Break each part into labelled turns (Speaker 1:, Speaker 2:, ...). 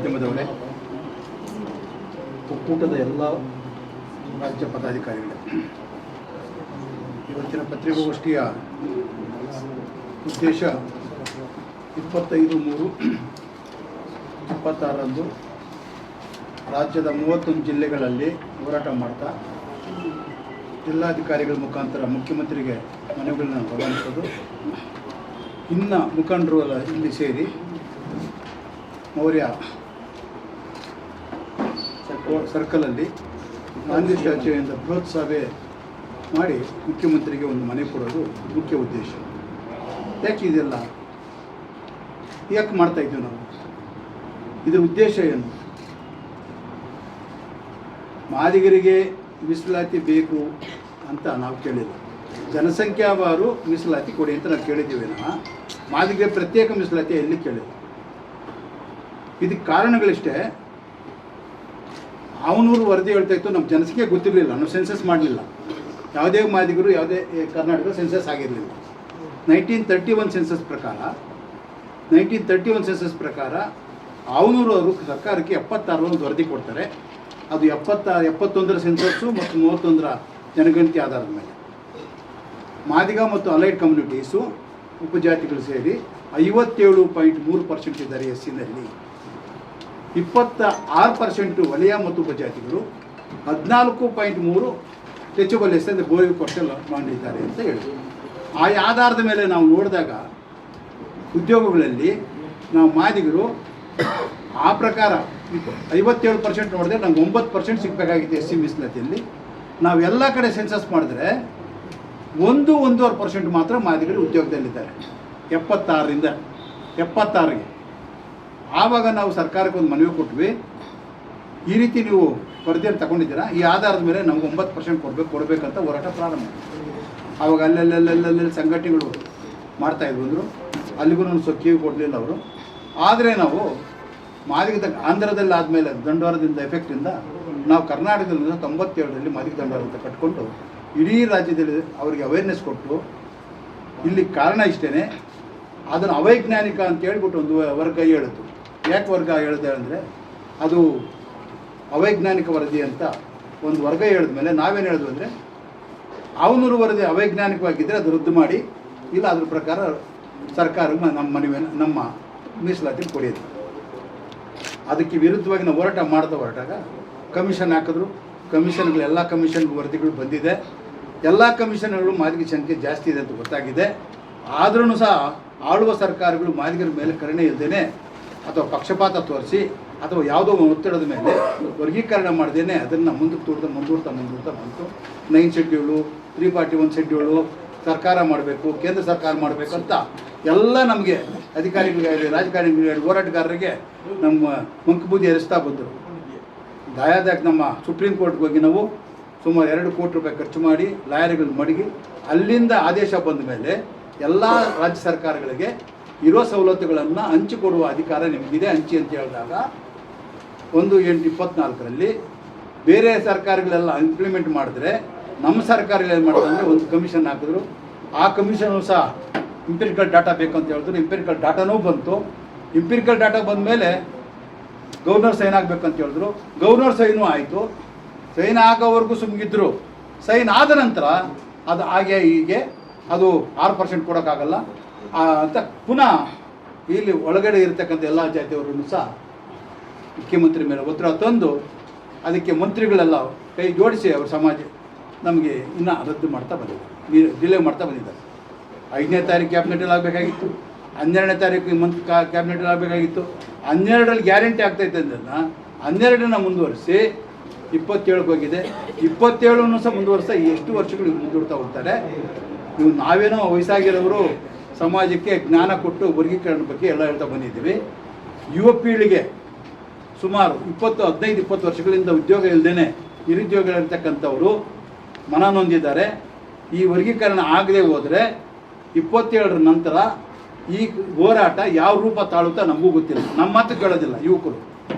Speaker 1: ಮಾಧ್ಯಮದವರೇ, ಒಕ್ಕೂಟದ ಎಲ್ಲ ರಾಜ್ಯ ಪದಾಧಿಕಾರಿಗಳೇ, ಇವತ್ತಿನ ಪತ್ರಿಕಾಗೋಷ್ಠಿಯ ಉದ್ದೇಶ 25/3/26ರಂದು ರಾಜ್ಯದ 31 ಜಿಲ್ಲೆಗಳಲ್ಲಿ ಹೋರಾಟ ಮಾಡ್ತಾ ಜಿಲ್ಲಾಧಿಕಾರಿಗಳ ಮುಖಾಂತರ ಮುಖ್ಯಮಂತ್ರಿಗೆ ಮನವಿಗಳನ್ನ ರವಾನಿಸೋದು. ಇನ್ನು ಮುಖಂಡರು ಎಲ್ಲ ಇಲ್ಲಿ ಸೇರಿ ಮೌರ್ಯ ಸರ್ಕಲಲ್ಲಿ ಗಾಂಧಿ ಸ್ಟ್ಯಾಚ್ಯೂಯಿಂದ ಬೃಹತ್ ಸಭೆ ಮಾಡಿ ಮುಖ್ಯಮಂತ್ರಿಗೆ ಒಂದು ಮನೆ ಕೊಡೋದು ಮುಖ್ಯ ಉದ್ದೇಶ. ಯಾಕೆ ಇದೆಲ್ಲ ಯಾಕೆ ಮಾಡ್ತಾಯಿದ್ದೀವಿ ನಾವು? ಇದರ ಉದ್ದೇಶ ಏನು? ಮಾದಿಗರಿಗೆ ಮೀಸಲಾತಿ ಬೇಕು ಅಂತ ನಾವು ಕೇಳಿಲ್ಲ. ಜನಸಂಖ್ಯಾವಾರು ಮೀಸಲಾತಿ ಕೊಡಿ ಅಂತ ನಾವು ಕೇಳಿದ್ದೀವಿ. ಮಾದಿಗರಿಗೆ ಪ್ರತ್ಯೇಕ ಮೀಸಲಾತಿ ಎಲ್ಲಿ ಕೇಳಿಲ್ಲ. ಇದಕ್ಕೆ ಕಾರಣಗಳಿಷ್ಟೇ. ಅವನೂರು ವರದಿ ಹೇಳ್ತಾ ಇತ್ತು, ನಮ್ಮ ಜನಸಂಖ್ಯೆ ಗೊತ್ತಿರಲಿಲ್ಲ, ನಾವು ಸೆನ್ಸಸ್ ಮಾಡಲಿಲ್ಲ. ಯಾವುದೇ ಮಾದಿಗರು ಯಾವುದೇ ಕರ್ನಾಟಕ ಸೆನ್ಸಸ್ ಆಗಿರಲಿಲ್ಲ. 1931 ಸೆನ್ಸಸ್ ಪ್ರಕಾರ ಅವನೂರು ಅವರು ಸರ್ಕಾರಕ್ಕೆ 76 ಒಂದು ವರದಿ ಕೊಡ್ತಾರೆ. ಅದು 71ರ ಸೆನ್ಸಸ್ಸು ಮತ್ತು 31ರ ಜನಗಣತಿ ಆಧಾರದ ಮೇಲೆ ಮಾದಿಗ ಮತ್ತು ಅಲೈಡ್ ಕಮ್ಯುನಿಟೀಸು ಉಪಜಾತಿಗಳು ಸೇರಿ 57.3% ಇದ್ದಾರೆ. ಎಸ್ಸಿನಲ್ಲಿ 26% ವಲಯ ಮತ್ತು ಉಪಜಾತಿಗಳು, 14.3 ಟೆಚಬಲ್ ಎಸ್ ಅಂದರೆ ಬೋಳಿ ಕೊಟ್ಟಲ್ ಮಾಡಿದ್ದಾರೆ ಅಂತ ಹೇಳಿದ್ರು. ಆ ಆಧಾರದ ಮೇಲೆ ನಾವು ನೋಡಿದಾಗ ಉದ್ಯೋಗಗಳಲ್ಲಿ ನಾವು ಮಾದಿಗರು ಆ ಪ್ರಕಾರ 57% ನೋಡಿದ್ರೆ ನಮ್ಗೆ 9% ಸಿಗಬೇಕಾಗಿತ್ತು ಎಸ್ ಸಿ ಮೀಸಲಾತಿಯಲ್ಲಿ. ನಾವು ಎಲ್ಲ ಕಡೆ ಸೆನ್ಸಸ್ ಮಾಡಿದ್ರೆ 1-1.5% ಮಾತ್ರ ಮಾದಿಗರು ಉದ್ಯೋಗದಲ್ಲಿದ್ದಾರೆ 76ರಿಂದ 76ಗೆ. ಆವಾಗ ನಾವು ಸರ್ಕಾರಕ್ಕೆ ಒಂದು ಮನವಿ ಕೊಟ್ವಿ, ಈ ರೀತಿ ನೀವು ವರದಿಯನ್ನು ತಗೊಂಡಿದ್ದೀರಾ, ಈ ಆಧಾರದ ಮೇಲೆ ನಮ್ಗೆ 9% ಕೊಡಬೇಕಂತ ಹೋರಾಟ ಪ್ರಾರಂಭ. ಆವಾಗ ಅಲ್ಲೆಲ್ಲೆಲ್ಲೆಲ್ಲೆಲ್ಲಿ ಸಂಘಟನೆಗಳು ಮಾಡ್ತಾಯಿದ್ವು ಅಂದರು. ಅಲ್ಲಿಗೂ ನಾನು ಕಿವಿ ಕೊಡಲಿಲ್ಲ ಅವರು. ಆದರೆ ನಾವು ಮಾದಿಗ ಆಂಧ್ರದಲ್ಲಿ ಆದಮೇಲೆ ದಂಡೋರದಿಂದ ಎಫೆಕ್ಟಿಂದ ನಾವು ಕರ್ನಾಟಕದಲ್ಲಿ 97ರಲ್ಲಿ ಮಾದಿಗ ದಂಡೋರ ಅಂತ ಕಟ್ಕೊಂಡು ಇಡೀ ರಾಜ್ಯದಲ್ಲಿ ಅವರಿಗೆ ಅವೇರ್ನೆಸ್ ಕೊಟ್ಟು, ಇಲ್ಲಿ ಕಾರಣ ಇಷ್ಟೇ, ಅದನ್ನು ಅವೈಜ್ಞಾನಿಕ ಅಂತ ಹೇಳ್ಬಿಟ್ಟು ಒಂದು ವರ್ಗ ಹೇಳಿತು. ಯಾಕೆ ವರ್ಗ ಹೇಳಿದೆ ಅಂದರೆ, ಅದು ಅವೈಜ್ಞಾನಿಕ ವರದಿ ಅಂತ ಒಂದು ವರ್ಗ ಹೇಳಿದ್ಮೇಲೆ ನಾವೇನು ಹೇಳಿದ್ವಿ ಅಂದರೆ, ಅವನೂರು ವರದಿ ಅವೈಜ್ಞಾನಿಕವಾಗಿದ್ದರೆ ಅದು ರದ್ದು ಮಾಡಿ, ಇಲ್ಲ ಅದ್ರ ಪ್ರಕಾರ ಸರ್ಕಾರಕ್ಕೆ ನಮ್ಮ ಮೀಸಲಾತಿ ಕೊಡಿಯೋದು. ಅದಕ್ಕೆ ವಿರುದ್ಧವಾಗಿ ನಾವು ಹೊರಟಾಗ ಕಮಿಷನ್ ಹಾಕಿದ್ರು. ಎಲ್ಲ ಕಮಿಷನ್ಗೆ ವರದಿಗಳು ಬಂದಿದೆ. ಎಲ್ಲ ಕಮಿಷನ್ಗಳು ಮಾದಿಗ ಸಂಖ್ಯೆ ಜಾಸ್ತಿ ಇದೆ ಅಂತ ಗೊತ್ತಾಗಿದೆ. ಆದ್ರೂ ಸಹ ಆಳುವ ಸರ್ಕಾರಗಳು ಮಾದಿಗರ ಮೇಲೆ ಕರುಣೆ ಇಲ್ಲದೇನೆ ಅಥವಾ ಪಕ್ಷಪಾತ ತೋರಿಸಿ ಅಥವಾ ಯಾವುದೋ ಒತ್ತಡದ ಮೇಲೆ ವರ್ಗೀಕರಣ ಮಾಡ್ದೇನೆ ಅದನ್ನು ಮುಂದೂಡ್ತಾ ಬಂತು. 9 ಶೆಡ್ಯೂಲು, 341 ಶೆಡ್ಯೂಲು ಸರ್ಕಾರ ಮಾಡಬೇಕು, ಕೇಂದ್ರ ಸರ್ಕಾರ ಮಾಡಬೇಕು ಅಂತ ಎಲ್ಲ ನಮಗೆ ಅಧಿಕಾರಿಗಳಿಗೆ, ರಾಜಕಾರಣಿಗಳಿಗೆ, ಹೋರಾಟಗಾರರಿಗೆ ನಮ್ಮ ಮಂಕುಬೂದಿ ಎರಿಸ್ತಾ ಬಂದರು. ದಾಯಾದಾಗ ನಮ್ಮ ಸುಪ್ರೀಂ ಕೋರ್ಟ್ಗೆ ಹೋಗಿ ನಾವು ಸುಮಾರು 2 ಕೋಟಿ ರೂಪಾಯಿ ಖರ್ಚು ಮಾಡಿ ಲಾಯರ್ಗಳು ಮಡಗಿ ಅಲ್ಲಿಂದ ಆದೇಶ ಬಂದ ಮೇಲೆ ಎಲ್ಲ ರಾಜ್ಯ ಸರ್ಕಾರಗಳಿಗೆ ಇರೋ ಸವಲತ್ತುಗಳನ್ನು ಹಂಚಿಕೊಡುವ ಅಧಿಕಾರ ನಿಮಗಿದೆ, ಹಂಚಿ ಅಂತ ಹೇಳಿದಾಗ 1/8/24ರಲ್ಲಿ ಬೇರೆ ಸರ್ಕಾರಗಳೆಲ್ಲ ಇಂಪ್ಲಿಮೆಂಟ್ ಮಾಡಿದ್ರೆ ನಮ್ಮ ಸರ್ಕಾರಗಳು ಏನು ಮಾಡಿದ್ರೆ ಒಂದು ಕಮಿಷನ್ ಹಾಕಿದ್ರು. ಆ ಕಮಿಷನು ಸಹ ಇಂಪಿರಿಕಲ್ ಡಾಟಾ ಬೇಕು ಅಂತ ಹೇಳಿದ್ರು. ಇಂಪಿರಿಕಲ್ ಡಾಟಾನೂ ಬಂತು. ಇಂಪಿರಿಕಲ್ ಡಾಟಾ ಬಂದ ಮೇಲೆ ಗವರ್ನರ್ ಸೈನ್ ಆಗಬೇಕಂತ ಹೇಳಿದ್ರು. ಗವರ್ನರ್ ಸೈನು ಆಯಿತು. ಸೈನ್ ಆಗೋವರೆಗೂ ಸುಮ್ಮಗಿದ್ರು. ಸೈನ್ ಆದ ನಂತರ ಅದು ಹಾಗೆ ಹೀಗೆ ಅದು 6% ಕೊಡೋಕ್ಕಾಗಲ್ಲ ಅಂತ ಪುನಃ ಇಲ್ಲಿ ಒಳಗಡೆ ಇರತಕ್ಕಂಥ ಎಲ್ಲ ಜಾತಿಯವರನ್ನು ಸಹ ಮುಖ್ಯಮಂತ್ರಿ ಮೇಲೆ ಒತ್ತಡ ತಂದು ಅದಕ್ಕೆ ಮಂತ್ರಿಗಳೆಲ್ಲ ಕೈ ಜೋಡಿಸಿ ಅವ್ರ ಸಮಾಜ ನಮಗೆ ಇನ್ನೂ ರದ್ದು ಮಾಡ್ತಾ ಬಂದಿದ್ದಾರೆ, ಡಿಲೇ ಮಾಡ್ತಾ ಬಂದಿದ್ದಾರೆ. 5ನೇ ತಾರೀಕು ಕ್ಯಾಬಿನೆಟಲ್ಲಿ ಆಗಬೇಕಾಗಿತ್ತು, 12ನೇ ತಾರೀಕು ಕ್ಯಾಬಿನೆಟಲ್ಲಿ ಆಗಬೇಕಾಗಿತ್ತು. 12ರಲ್ಲಿ ಗ್ಯಾರಂಟಿ ಆಗ್ತಾಯಿತ್ತು ಅದನ್ನು 12ನ ಮುಂದುವರಿಸಿ 27ಕ್ಕೆ ಹೋಗಿದೆ. 27ನ್ನು ಸಹ ಮುಂದುವರಿಸ್ತಾ ಎಷ್ಟು ವರ್ಷಗಳು ಮುಂದೂಡ್ತಾ ಹೋಗ್ತಾರೆ. ನೀವು ನಾವೇನೋ ವಯಸ್ಸಾಗಿರೋರು ಸಮಾಜಕ್ಕೆ ಜ್ಞಾನ ಕೊಟ್ಟು ವರ್ಗೀಕರಣ ಬಗ್ಗೆ ಎಲ್ಲ ಹೇಳ್ತಾ ಬಂದಿದ್ದೀವಿ. ಯುವ ಪೀಳಿಗೆ ಸುಮಾರು 15-20 ವರ್ಷಗಳಿಂದ ಉದ್ಯೋಗ ಇಲ್ಲದೇ ನಿರುದ್ಯೋಗಿರ್ತಕ್ಕಂಥವರು ಮನನೊಂದಿದ್ದಾರೆ. ಈ ವರ್ಗೀಕರಣ ಆಗದೆ ಹೋದರೆ 27ರ ನಂತರ ಈ ಹೋರಾಟ ಯಾವ ರೂಪ ತಾಳುತ್ತಾ ನಮಗೂ ಗೊತ್ತಿಲ್ಲ. ನಮ್ಮ ಮಾತು ಕೇಳೋದಿಲ್ಲ ಯುವಕರು.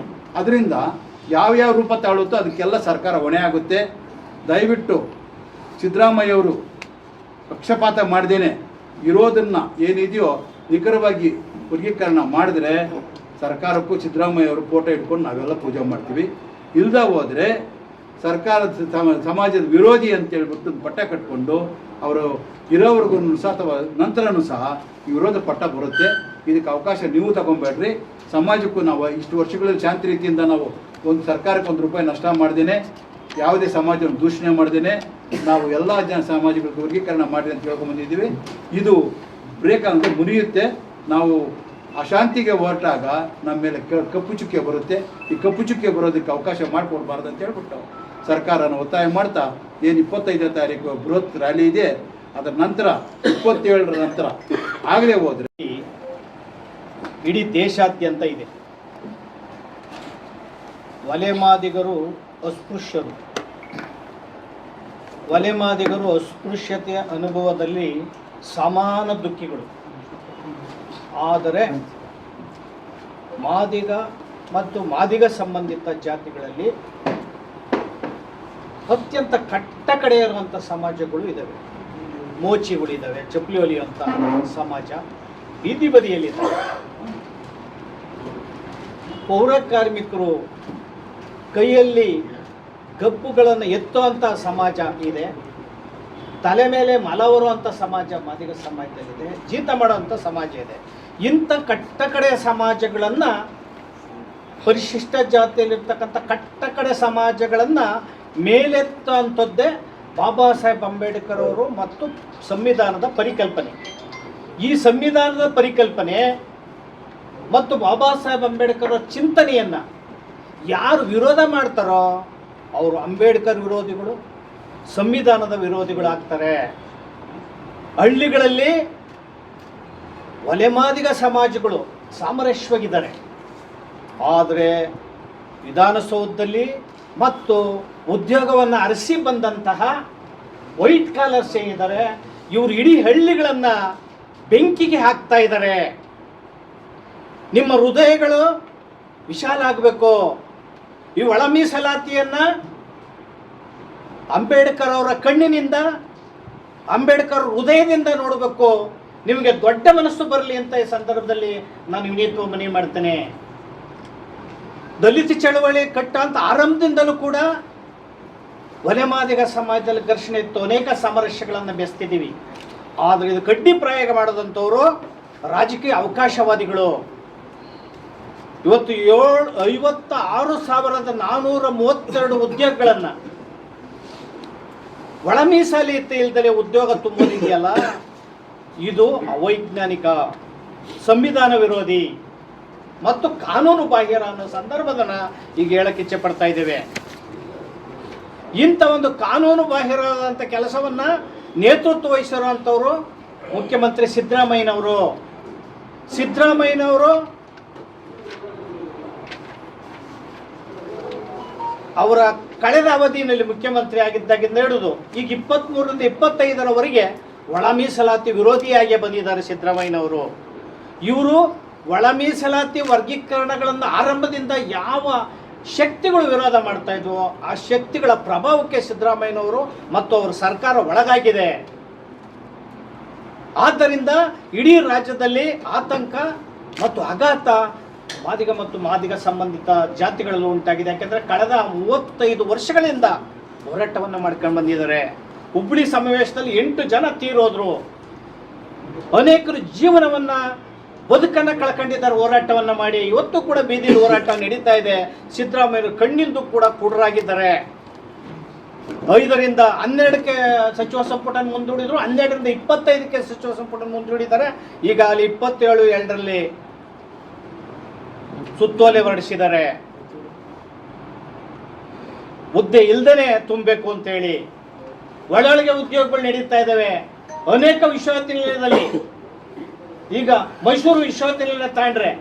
Speaker 1: ಅದರಿಂದ ಯಾವ್ಯಾವ ರೂಪ ತಾಳುತ್ತೋ ಅದಕ್ಕೆಲ್ಲ ಸರ್ಕಾರ ಹೊಣೆ ಆಗುತ್ತೆ. ದಯವಿಟ್ಟು ಸಿದ್ದರಾಮಯ್ಯವರು ಪಕ್ಷಪಾತ ಮಾಡ್ದೇನೆ ಇರೋದನ್ನು ಏನಿದೆಯೋ ನಿಖರವಾಗಿ ವರ್ಗೀಕರಣ ಮಾಡಿದ್ರೆ ಸರ್ಕಾರಕ್ಕೂ ಸಿದ್ದರಾಮಯ್ಯ ಅವರು ಫೋಟೋ ಇಟ್ಕೊಂಡು ನಾವೆಲ್ಲ ಪೂಜೆ ಮಾಡ್ತೀವಿ. ಇಲ್ದ ಹೋದರೆ ಸರ್ಕಾರದ ಸಮಾಜದ ವಿರೋಧಿ ಅಂತೇಳ್ಬಿಟ್ಟು ಪಟ್ಟ ಕಟ್ಕೊಂಡು ಅವರು ಇರೋವರೆಗೂ ಸಹ ಅಥವಾ ನಂತರನೂ ಸಹ ಈ ವಿರೋಧ ಪಟ್ಟ ಬರುತ್ತೆ. ಇದಕ್ಕೆ ಅವಕಾಶ ನೀವು ತಗೊಬೇಡ್ರಿ. ಸಮಾಜಕ್ಕೂ ನಾವು ಇಷ್ಟು ವರ್ಷಗಳಲ್ಲಿ ಶಾಂತಿ ರೀತಿಯಿಂದ ನಾವು ಒಂದು ಸರ್ಕಾರಕ್ಕೆ ₹1 ನಷ್ಟ ಮಾಡ್ದೇನೆ, ಯಾವುದೇ ಸಮಾಜವನ್ನು ದೂಷಣೆ ಮಾಡ್ದೇನೆ ನಾವು ಎಲ್ಲ ಸಮಾಜಗಳಿಗೆ ವರ್ಗೀಕರಣ ಮಾಡಿ ಅಂತ ಹೇಳ್ಕೊಂಡ್ಬಂದಿದ್ದೀವಿ. ಇದು ಬ್ರೇಕ್ ಅಂತ ಮುರಿಯುತ್ತೆ. ನಾವು ಅಶಾಂತಿಗೆ ಹೊರಟಾಗ ನಮ್ಮ ಮೇಲೆ ಕಪ್ಪು ಚುಕ್ಕೆ ಬರುತ್ತೆ. ಈ ಕಪ್ಪು ಚುಕ್ಕೆ ಬರೋದಕ್ಕೆ ಅವಕಾಶ ಮಾಡಿಕೊಡ್ಬಾರ್ದು ಅಂತ ಹೇಳ್ಬಿಟ್ಟು ಸರ್ಕಾರನ ಒತ್ತಾಯ ಮಾಡ್ತಾ ಏನು 25ನೇ ತಾರೀಕು ಬೃಹತ್ ರ್ಯಾಲಿ ಇದೆ, ಅದರ ನಂತರ 27ರ ನಂತರ ಆಗಲೇ ಹೋದರೆ
Speaker 2: ಇಡೀ ದೇಶಾದ್ಯಂತ ಇದೆ. ವಲೆಮಾದಿಗರು ಅಸ್ಪೃಶ್ಯರು. ವಲೆಮಾದಿಗರು ಅಸ್ಪೃಶ್ಯತೆಯ ಅನುಭವದಲ್ಲಿ ಸಮಾನ ದುಃಖಿಗಳು. ಆದರೆ ಮಾದಿಗ ಮತ್ತು ಮಾದಿಗ ಸಂಬಂಧಿತ ಜಾತಿಗಳಲ್ಲಿ ಅತ್ಯಂತ ಕಟ್ಟ ಕಡೆ ಇರುವಂಥ ಸಮಾಜಗಳು ಇದ್ದಾವೆ. ಮೋಚಿಗಳಿದ್ದಾವೆ, ಚಪ್ಪಲಿ ಹೊಲಿಯುವಂಥ ಸಮಾಜ ಬೀದಿ ಬದಿಯಲ್ಲಿದ್ದಾವೆ. ಪೌರ ಕಾರ್ಮಿಕರು ಕೈಯಲ್ಲಿ ಗಬ್ಬುಗಳನ್ನು ಎತ್ತುವಂಥ ಸಮಾಜ ಇದೆ. ತಲೆ ಮೇಲೆ ಮಲ ಹೊರುವಂಥ ಸಮಾಜ ಮಾದಿಗ ಸಮಾಜದಲ್ಲಿದೆ. ಜೀತ ಮಾಡುವಂಥ ಸಮಾಜ ಇದೆ. ಇಂಥ ಕಟ್ಟ ಕಡೆಯ ಸಮಾಜಗಳನ್ನು, ಪರಿಶಿಷ್ಟ ಜಾತಿಯಲ್ಲಿರ್ತಕ್ಕಂಥ ಕಟ್ಟ ಕಡೆ ಸಮಾಜಗಳನ್ನು ಮೇಲೆತ್ತುವಂಥದ್ದೇ ಬಾಬಾ ಸಾಹೇಬ್ ಅಂಬೇಡ್ಕರ್ ಅವರು ಮತ್ತು ಸಂವಿಧಾನದ ಪರಿಕಲ್ಪನೆ. ಈ ಸಂವಿಧಾನದ ಪರಿಕಲ್ಪನೆ ಮತ್ತು ಬಾಬಾ ಸಾಹೇಬ್ ಅಂಬೇಡ್ಕರ್ ಚಿಂತನೆಯನ್ನು ಯಾರು ವಿರೋಧ ಮಾಡ್ತಾರೋ ಅವರು ಅಂಬೇಡ್ಕರ್ ವಿರೋಧಿಗಳು, ಸಂವಿಧಾನದ ವಿರೋಧಿಗಳಾಗ್ತಾರೆ. ಹಳ್ಳಿಗಳಲ್ಲಿ ಒಲೆಮಾದಿಗ ಸಮಾಜಗಳು ಸಾಮರಸ್ಯವಾಗಿದ್ದಾರೆ. ಆದರೆ ವಿಧಾನಸೌಧದಲ್ಲಿ ಮತ್ತು ಉದ್ಯೋಗವನ್ನು ಅರಸಿ ಬಂದಂತಹ ವೈಟ್ ಕಾಲರ್ಸ್ ಏನಿದ್ದಾರೆ ಇವರು ಇಡೀ ಹಳ್ಳಿಗಳನ್ನು ಬೆಂಕಿಗೆ ಹಾಕ್ತಾ ಇದ್ದಾರೆ. ನಿಮ್ಮ ಹೃದಯಗಳು ವಿಶಾಲ ಆಗಬೇಕು. ಈ ಒಳ ಮೀಸಲಾತಿಯನ್ನು ಅಂಬೇಡ್ಕರ್ ಅವರ ಕಣ್ಣಿನಿಂದ, ಅಂಬೇಡ್ಕರ್ ಹೃದಯದಿಂದ ನೋಡಬೇಕು. ನಿಮಗೆ ದೊಡ್ಡ ಮನಸ್ಸು ಬರಲಿ ಅಂತ ಈ ಸಂದರ್ಭದಲ್ಲಿ ನಾನು ವಿನೀತ ಮನವಿ ಮಾಡ್ತೇನೆ. ದಲಿತ ಚಳವಳಿ ಕಟ್ಟ ಅಂತ ಆರಂಭದಿಂದಲೂ ಕೂಡ ಒಲೆಮಾದಿಗ ಸಮಾಜದಲ್ಲಿ ಘರ್ಷಣೆ ಇತ್ತು. ಅನೇಕ ಸಾಮರಸ್ಯಗಳನ್ನು ಬೆಳೆಸ್ತಿದ್ದೀವಿ. ಆದರೆ ಇದು ಕಡ್ಡಿ ಪ್ರಯೋಗ ಮಾಡೋದಂಥವರು ರಾಜಕೀಯ ಅವಕಾಶವಾದಿಗಳು. ಇವತ್ತು 56,432 ಉದ್ಯೋಗಗಳನ್ನು ಒಳ ಮೀಸಲಾತಿ ಇಲ್ಲದೆ ಉದ್ಯೋಗ ತುಂಬೋದಿದೆಯಲ್ಲ, ಇದು ಅವೈಜ್ಞಾನಿಕ, ಸಂವಿಧಾನ ವಿರೋಧಿ ಮತ್ತು ಕಾನೂನು ಬಾಹಿರ ಅನ್ನೋ ಸಂದರ್ಭದನ್ನ ಈಗ ಹೇಳಕ್ಕೆ ಇಚ್ಛೆ ಪಡ್ತಾ ಇದ್ದೇವೆ. ಇಂಥ ಒಂದು ಕಾನೂನು ಬಾಹಿರವಾದಂಥ ಕೆಲಸವನ್ನ ನೇತೃತ್ವ ವಹಿಸಿರುವಂಥವರು ಮುಖ್ಯಮಂತ್ರಿ ಸಿದ್ದರಾಮಯ್ಯನವರು. ಅವರ ಕಳೆದ ಅವಧಿಯಲ್ಲಿ ಮುಖ್ಯಮಂತ್ರಿ ಆಗಿದ್ದಾಗಿಂದ ಹಿಡಿದು ಈಗ 23ರಿಂದ 25ರವರೆಗೆ ಒಳ ಮೀಸಲಾತಿ ವಿರೋಧಿಯಾಗಿ ಬಂದಿದ್ದಾರೆ ಸಿದ್ದರಾಮಯ್ಯನವರು. ಇವರು ಒಳ ಮೀಸಲಾತಿ ವರ್ಗೀಕರಣಗಳನ್ನು ಆರಂಭದಿಂದ ಯಾವ ಶಕ್ತಿಗಳು ವಿರೋಧ ಮಾಡ್ತಾ ಇದ್ವೋ ಆ ಶಕ್ತಿಗಳ ಪ್ರಭಾವಕ್ಕೆ ಸಿದ್ದರಾಮಯ್ಯನವರು ಮತ್ತು ಅವರ ಸರ್ಕಾರ ಒಳಗಾಗಿದೆ. ಆದ್ದರಿಂದ ಇಡೀ ರಾಜ್ಯದಲ್ಲಿ ಆತಂಕ ಮತ್ತು ಆಘಾತ ಮಾದಿಗ ಮತ್ತು ಮಾದಿಗ ಸಂಬಂಧಿತ ಜಾತಿಗಳಲ್ಲಿ ಉಂಟಾಗಿದೆ. ಯಾಕೆಂದರೆ ಕಳೆದ 35 ವರ್ಷಗಳಿಂದ ಹೋರಾಟವನ್ನು ಮಾಡ್ಕೊಂಡು ಬಂದಿದ್ದಾರೆ. ಹುಬ್ಬಳ್ಳಿ ಸಮಾವೇಶದಲ್ಲಿ 8 ಜನ ತೀರೋದ್ರು. ಅನೇಕರು ಜೀವನವನ್ನು, ಬದುಕನ್ನು ಕಳ್ಕೊಂಡಿದ್ದಾರೆ ಹೋರಾಟವನ್ನು ಮಾಡಿ. ಇವತ್ತು ಕೂಡ ಬೀದಿಲಿ ಹೋರಾಟ ನಡೀತಾ ಇದೆ. ಸಿದ್ದರಾಮಯ್ಯರು ಕಣ್ಣಿಂದು ಕೂಡ ಕುರುಡರಾಗಿದ್ದಾರೆ. 5ರಿಂದ 12ಕ್ಕೆ ಸಚಿವ ಸಂಪುಟ ಮುಂದೂಡಿದ್ರು. 12ರಿಂದ 25ಕ್ಕೆ ಸಚಿವ ಸಂಪುಟ ಮುಂದೂಡಿದ್ದಾರೆ. ಈಗ ಅಲ್ಲಿ 27 ಸುತ್ತೋಲೆ ಹೊರಡಿಸಿದ್ದಾರೆ. ಹುದ್ದೆ ಇಲ್ದೇನೆ ತುಂಬಬೇಕು ಅಂತೇಳಿ ಒಳೊಳಗೆ ಉದ್ಯೋಗಗಳು ನಡೀತಾ ಇದ್ದಾವೆ ಅನೇಕ ವಿಶ್ವವಿದ್ಯಾನಿಲಯದಲ್ಲಿ. ಈಗ ಮೈಸೂರು ವಿಶ್ವವಿದ್ಯಾನಿಲಯ ತಾಂಡ್ರೆ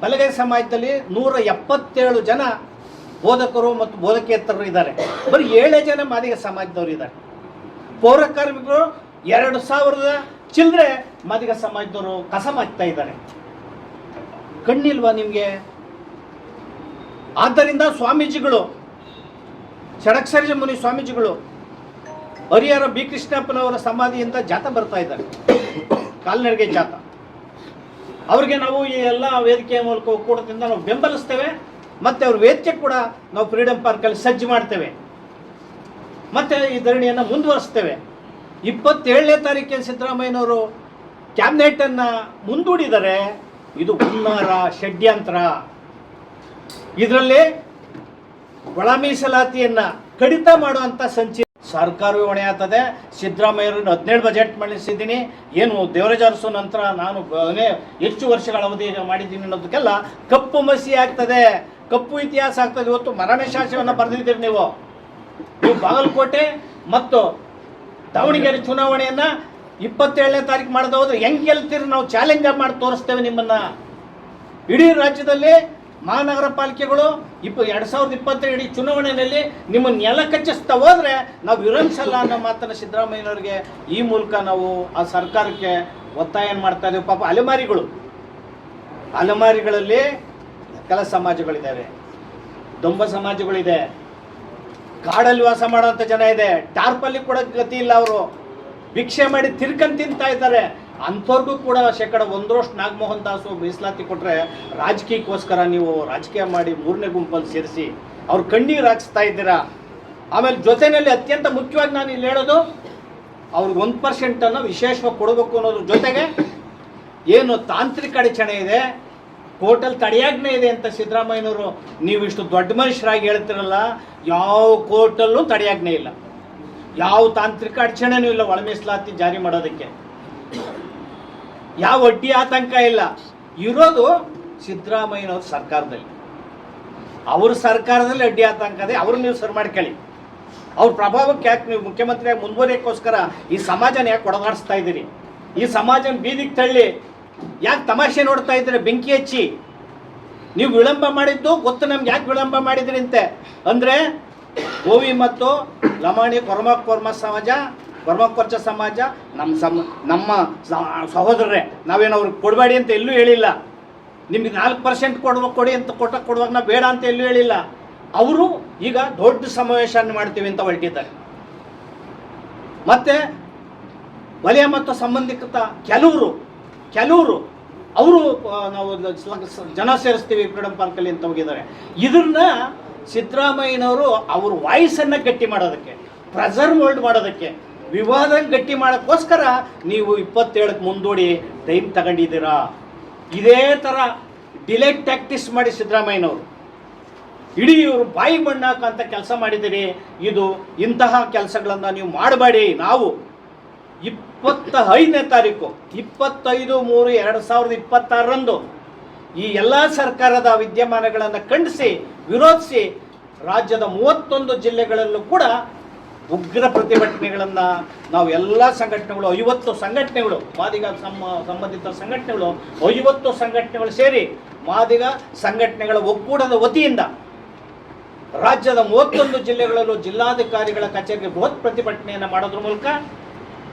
Speaker 2: ಬಲಗೈ ಸಮಾಜದಲ್ಲಿ 177 ಜನ ಬೋಧಕರು ಮತ್ತು ಬೋಧಕೇತರರು ಇದ್ದಾರೆ. ಬರೀ 7 ಜನ ಮಾದಿಗ ಸಮಾಜದವರು ಇದ್ದಾರೆ. ಪೌರ ಕಾರ್ಮಿಕರು 2000 ಚಿಲ್ಲರೆ ಮಾದಿಗ ಸಮಾಜದವರು ಕಸ ಮಾಡ್ತಾ ಇದ್ದಾರೆ. ಕಣ್ಣಿಲ್ವಾ ನಿಮಗೆ? ಆದ್ದರಿಂದ ಸ್ವಾಮೀಜಿಗಳು, ಷಡಕ್ಷರ ಮುನಿ ಸ್ವಾಮೀಜಿಗಳು ಹರಿಹರ ಬಿ ಕೃಷ್ಣಪ್ಪನವರ ಸಮಾಧಿಯಿಂದ ಜಾಥಾ ಬರ್ತಾ ಇದ್ದಾರೆ, ಕಾಲ್ನಡಿಗೆ ಜಾಥಾ. ಅವ್ರಿಗೆ ನಾವು ಈ ಎಲ್ಲ ವೇದಿಕೆಯ ಮೂಲಕ ಒಕ್ಕೂಟದಿಂದ ನಾವು ಬೆಂಬಲಿಸ್ತೇವೆ. ಮತ್ತು ಅವ್ರ ವೇದಿಕೆ ಕೂಡ ನಾವು ಫ್ರೀಡಮ್ ಪಾರ್ಕಲ್ಲಿ ಸಜ್ಜು ಮಾಡ್ತೇವೆ. ಮತ್ತು ಈ ಧರಣಿಯನ್ನು ಮುಂದುವರಿಸ್ತೇವೆ. 27ನೇ ತಾರೀಕಿನ ಸಿದ್ದರಾಮಯ್ಯನವರು ಕ್ಯಾಬಿನೆಟನ್ನು ಮುಂದೂಡಿದರೆ ಇದು ಹುನ್ನಾರ, ಷಡ್ಯಂತ್ರ. ಇದರಲ್ಲಿ ಒಳ ಮೀಸಲಾತಿಯನ್ನು ಕಡಿತ ಮಾಡುವಂಥ ಸಂಚಿ ಸರ್ಕಾರವೇ ಹೊಣೆ ಆಗ್ತದೆ. ಸಿದ್ದರಾಮಯ್ಯರನ್ನು 17 ಬಜೆಟ್ ಮಂಡಿಸಿದ್ದೀನಿ, ಏನು ದೇವರಾಜ ಅರಸು ನಂತರ ನಾನು ಹೆಚ್ಚು ವರ್ಷಗಳ ಅವಧಿ ಮಾಡಿದ್ದೀನಿ ಅನ್ನೋದಕ್ಕೆಲ್ಲ ಕಪ್ಪು ಮಸಿ ಆಗ್ತದೆ, ಕಪ್ಪು ಇತಿಹಾಸ ಆಗ್ತದೆ. ಇವತ್ತು ಮರಣ ಶಾಸನವನ್ನು ಬರೆದಿದ್ದೀರಿ ನೀವು ಬಾಗಲಕೋಟೆ ಮತ್ತು ದಾವಣಗೆರೆ ಚುನಾವಣೆಯನ್ನು 27ನೇ ತಾರೀಕು ಮಾಡದೆ ಹೋದ್ರೆ ಹೆಂಗೆ ಗೆಲ್ತೀರಿ? ನಾವು ಚಾಲೆಂಜ್ ಮಾಡಿ ತೋರಿಸ್ತೇವೆ ನಿಮ್ಮನ್ನು. ಇಡೀ ರಾಜ್ಯದಲ್ಲಿ ಮಹಾನಗರ ಪಾಲಿಕೆಗಳು 2022 ಚುನಾವಣೆಯಲ್ಲಿ ನಿಮ್ಮನ್ನು ನೆಲ ಕಚ್ಚಿಸ್ತಾ ಹೋದರೆ ನಾವು ವಿರಮಿಸಲ್ಲ ಅನ್ನೋ ಮಾತನ್ನು ಸಿದ್ದರಾಮಯ್ಯನವರಿಗೆ ಈ ಮೂಲಕ ನಾವು ಆ ಸರ್ಕಾರಕ್ಕೆ ಒತ್ತಾಯ ಮಾಡ್ತಾ ಇದ್ದೇವೆ. ಪಾಪ ಅಲೆಮಾರಿಗಳಲ್ಲಿ ಕೆಲ ಸಮಾಜಗಳಿದ್ದಾವೆ, ದೊಂಬ ಸಮಾಜಗಳಿದೆ, ಕಾಡಲ್ಲಿ ವಾಸ ಮಾಡೋಂಥ ಜನ ಇದೆ, ಟಾರ್ಪಲ್ಲಿ ಕೂಡ ಗತಿ ಇಲ್ಲ, ಅವರು ಭಿಕ್ಷೆ ಮಾಡಿ ತಿರ್ಕಂಡು ತಿಂತಾ ಇದ್ದಾರೆ. ಅಂಥವ್ರಿಗೂ ಕೂಡ 1% ನಾಗಮೋಹನ್ ದಾಸು ಮೀಸಲಾತಿ ಕೊಟ್ಟರೆ ರಾಜಕೀಯಕ್ಕೋಸ್ಕರ ನೀವು ರಾಜಕೀಯ ಮಾಡಿ 3ನೇ ಗುಂಪಲ್ಲಿ ಸೇರಿಸಿ ಅವ್ರು ಕಣ್ಣೀರು ಹಾಕ್ಸ್ತಾ ಇದ್ದೀರಾ. ಆಮೇಲೆ ಜೊತೆಯಲ್ಲಿ ಅತ್ಯಂತ ಮುಖ್ಯವಾಗಿ ನಾನು ಇಲ್ಲಿ ಹೇಳೋದು, ಅವ್ರಿಗೆ 1% ವಿಶೇಷವಾಗಿ ಕೊಡಬೇಕು ಅನ್ನೋದ್ರ ಜೊತೆಗೆ ಏನು ತಾಂತ್ರಿಕ ಅಡಚಣೆ ಇದೆ, ಕೋರ್ಟಲ್ಲಿ ತಡೆಯಾಜ್ಞೆ ಇದೆ ಅಂತ ಸಿದ್ದರಾಮಯ್ಯನವರು ನೀವು ಇಷ್ಟು ದೊಡ್ಡ ಮನುಷ್ಯರಾಗಿ ಹೇಳ್ತಿರಲ್ಲ, ಯಾವ ಕೋರ್ಟಲ್ಲೂ ತಡೆಯಾಜ್ಞೆ ಇಲ್ಲ, ಯಾವ ತಾಂತ್ರಿಕ ಅಡಚಣೆನೂ ಇಲ್ಲ ಒಳ ಮೀಸಲಾತಿ ಜಾರಿ ಮಾಡೋದಕ್ಕೆ, ಯಾವ ಅಡ್ಡಿ ಆತಂಕ ಇಲ್ಲ. ಇರೋದು ಸಿದ್ದರಾಮಯ್ಯನವ್ರ ಸರ್ಕಾರದಲ್ಲಿ. ಅವ್ರ ಸರ್ಕಾರದಲ್ಲಿ ಅಡ್ಡಿ ಆತಂಕ ಇದೆ, ಅವ್ರನ್ನ ನೀವು ಸರಿ ಮಾಡ್ಕೊಳ್ಳಿ. ಅವ್ರ ಪ್ರಭಾವಕ್ಕೆ ಯಾಕೆ ನೀವು ಮುಖ್ಯಮಂತ್ರಿಯಾಗಿ ಮುಂದುವರಿಯೋಕ್ಕೋಸ್ಕರ ಈ ಸಮಾಜನ ಯಾಕೆ ಒಡಗಾಡಿಸ್ತಾ ಇದ್ದೀರಿ? ಈ ಸಮಾಜನ ಬೀದಿಗೆ ತಳ್ಳಿ ಯಾಕೆ ತಮಾಷೆ ನೋಡ್ತಾ ಇದ್ದೀರಿ? ಬೆಂಕಿ ಹಚ್ಚಿ ನೀವು ವಿಳಂಬ ಮಾಡಿದ್ದು ಗೊತ್ತು ನಮ್ಗೆ, ಯಾಕೆ ವಿಳಂಬ ಮಾಡಿದ್ರಿ ಅಂತೆ ಅಂದರೆ ಗೋವಿ ಮತ್ತು ಲಮಾಣಿ ಕೊರ್ಮಕ್ಕೊರ್ಚ ಸಮಾಜ ನಮ್ಮ ಸಹೋದರರೇ, ನಾವೇನು ಅವ್ರಿಗೆ ಕೊಡಬೇಡಿ ಅಂತ ಎಲ್ಲೂ ಹೇಳಿಲ್ಲ. ನಿಮ್ಗೆ 4% ಕೊಡಿ ಅಂತ ಕೊಡುವಾಗ ನಾವು ಬೇಡ ಅಂತ ಎಲ್ಲೂ ಹೇಳಿಲ್ಲ. ಅವರು ಈಗ ದೊಡ್ಡ ಸಮಾವೇಶನ ಮಾಡ್ತೀವಿ ಅಂತ ಹೊರಟಿದ್ದಾರೆ. ಮತ್ತೆ ವಲಯ ಮತ್ತು ಸಂಬಂಧಿತ ಕೆಲವರು ಅವರು ನಾವು ಜನ ಸೇರಿಸ್ತೀವಿ ಫ್ರೀಡಮ್ ಪಾರ್ಕಲ್ಲಿ ಅಂತ ಹೋಗಿದ್ದಾರೆ. ಇದನ್ನ ಸಿದ್ದರಾಮಯ್ಯನವರು ಅವ್ರ ವಾಯ್ಸನ್ನು ಗಟ್ಟಿ ಮಾಡೋದಕ್ಕೆ, ಪ್ರೆಸರ್ ಹೋಲ್ಡ್ ಮಾಡೋದಕ್ಕೆ, ವಿವಾದ ಗಟ್ಟಿ ಮಾಡೋಕ್ಕೋಸ್ಕರ ನೀವು 27ಕ್ಕೆ ಮುಂದೂಡಿ ಟೈಮ್ ತಗೊಂಡಿದ್ದೀರಾ. ಇದೇ ಥರ ಡಿಲೇ ಟ್ಯಾಕ್ಟಿಸ್ ಮಾಡಿ ಸಿದ್ದರಾಮಯ್ಯನವರು ಇಡೀ ಇವರು ಬಾಯಿ ಮಣ್ಣಾಕಂತ ಕೆಲಸ ಮಾಡಿದ್ದೀರಿ. ಇಂತಹ ಕೆಲಸಗಳನ್ನು ನೀವು ಮಾಡಬೇಡಿ. ನಾವು 25ನೇ ತಾರೀಕು 25/3/2026 ಈ ಎಲ್ಲ ಸರ್ಕಾರದ ವಿದ್ಯಮಾನಗಳನ್ನು ಖಂಡಿಸಿ ವಿರೋಧಿಸಿ ರಾಜ್ಯದ 31 ಜಿಲ್ಲೆಗಳಲ್ಲೂ ಕೂಡ ಉಗ್ರ ಪ್ರತಿಭಟನೆಗಳನ್ನು ನಾವು ಎಲ್ಲ ಸಂಘಟನೆಗಳು 50 ಸಂಘಟನೆಗಳು ಮಾದಿಗ ಸಂಬಂಧಿತ ಸಂಘಟನೆಗಳು 50 ಸಂಘಟನೆಗಳು ಸೇರಿ ಮಾದಿಗ ಸಂಘಟನೆಗಳ ಒಕ್ಕೂಟದ ವತಿಯಿಂದ ರಾಜ್ಯದ 31 ಜಿಲ್ಲೆಗಳಲ್ಲೂ ಜಿಲ್ಲಾಧಿಕಾರಿಗಳ ಕಚೇರಿಗೆ ಬೃಹತ್ ಪ್ರತಿಭಟನೆಯನ್ನು ಮಾಡೋದ್ರ ಮೂಲಕ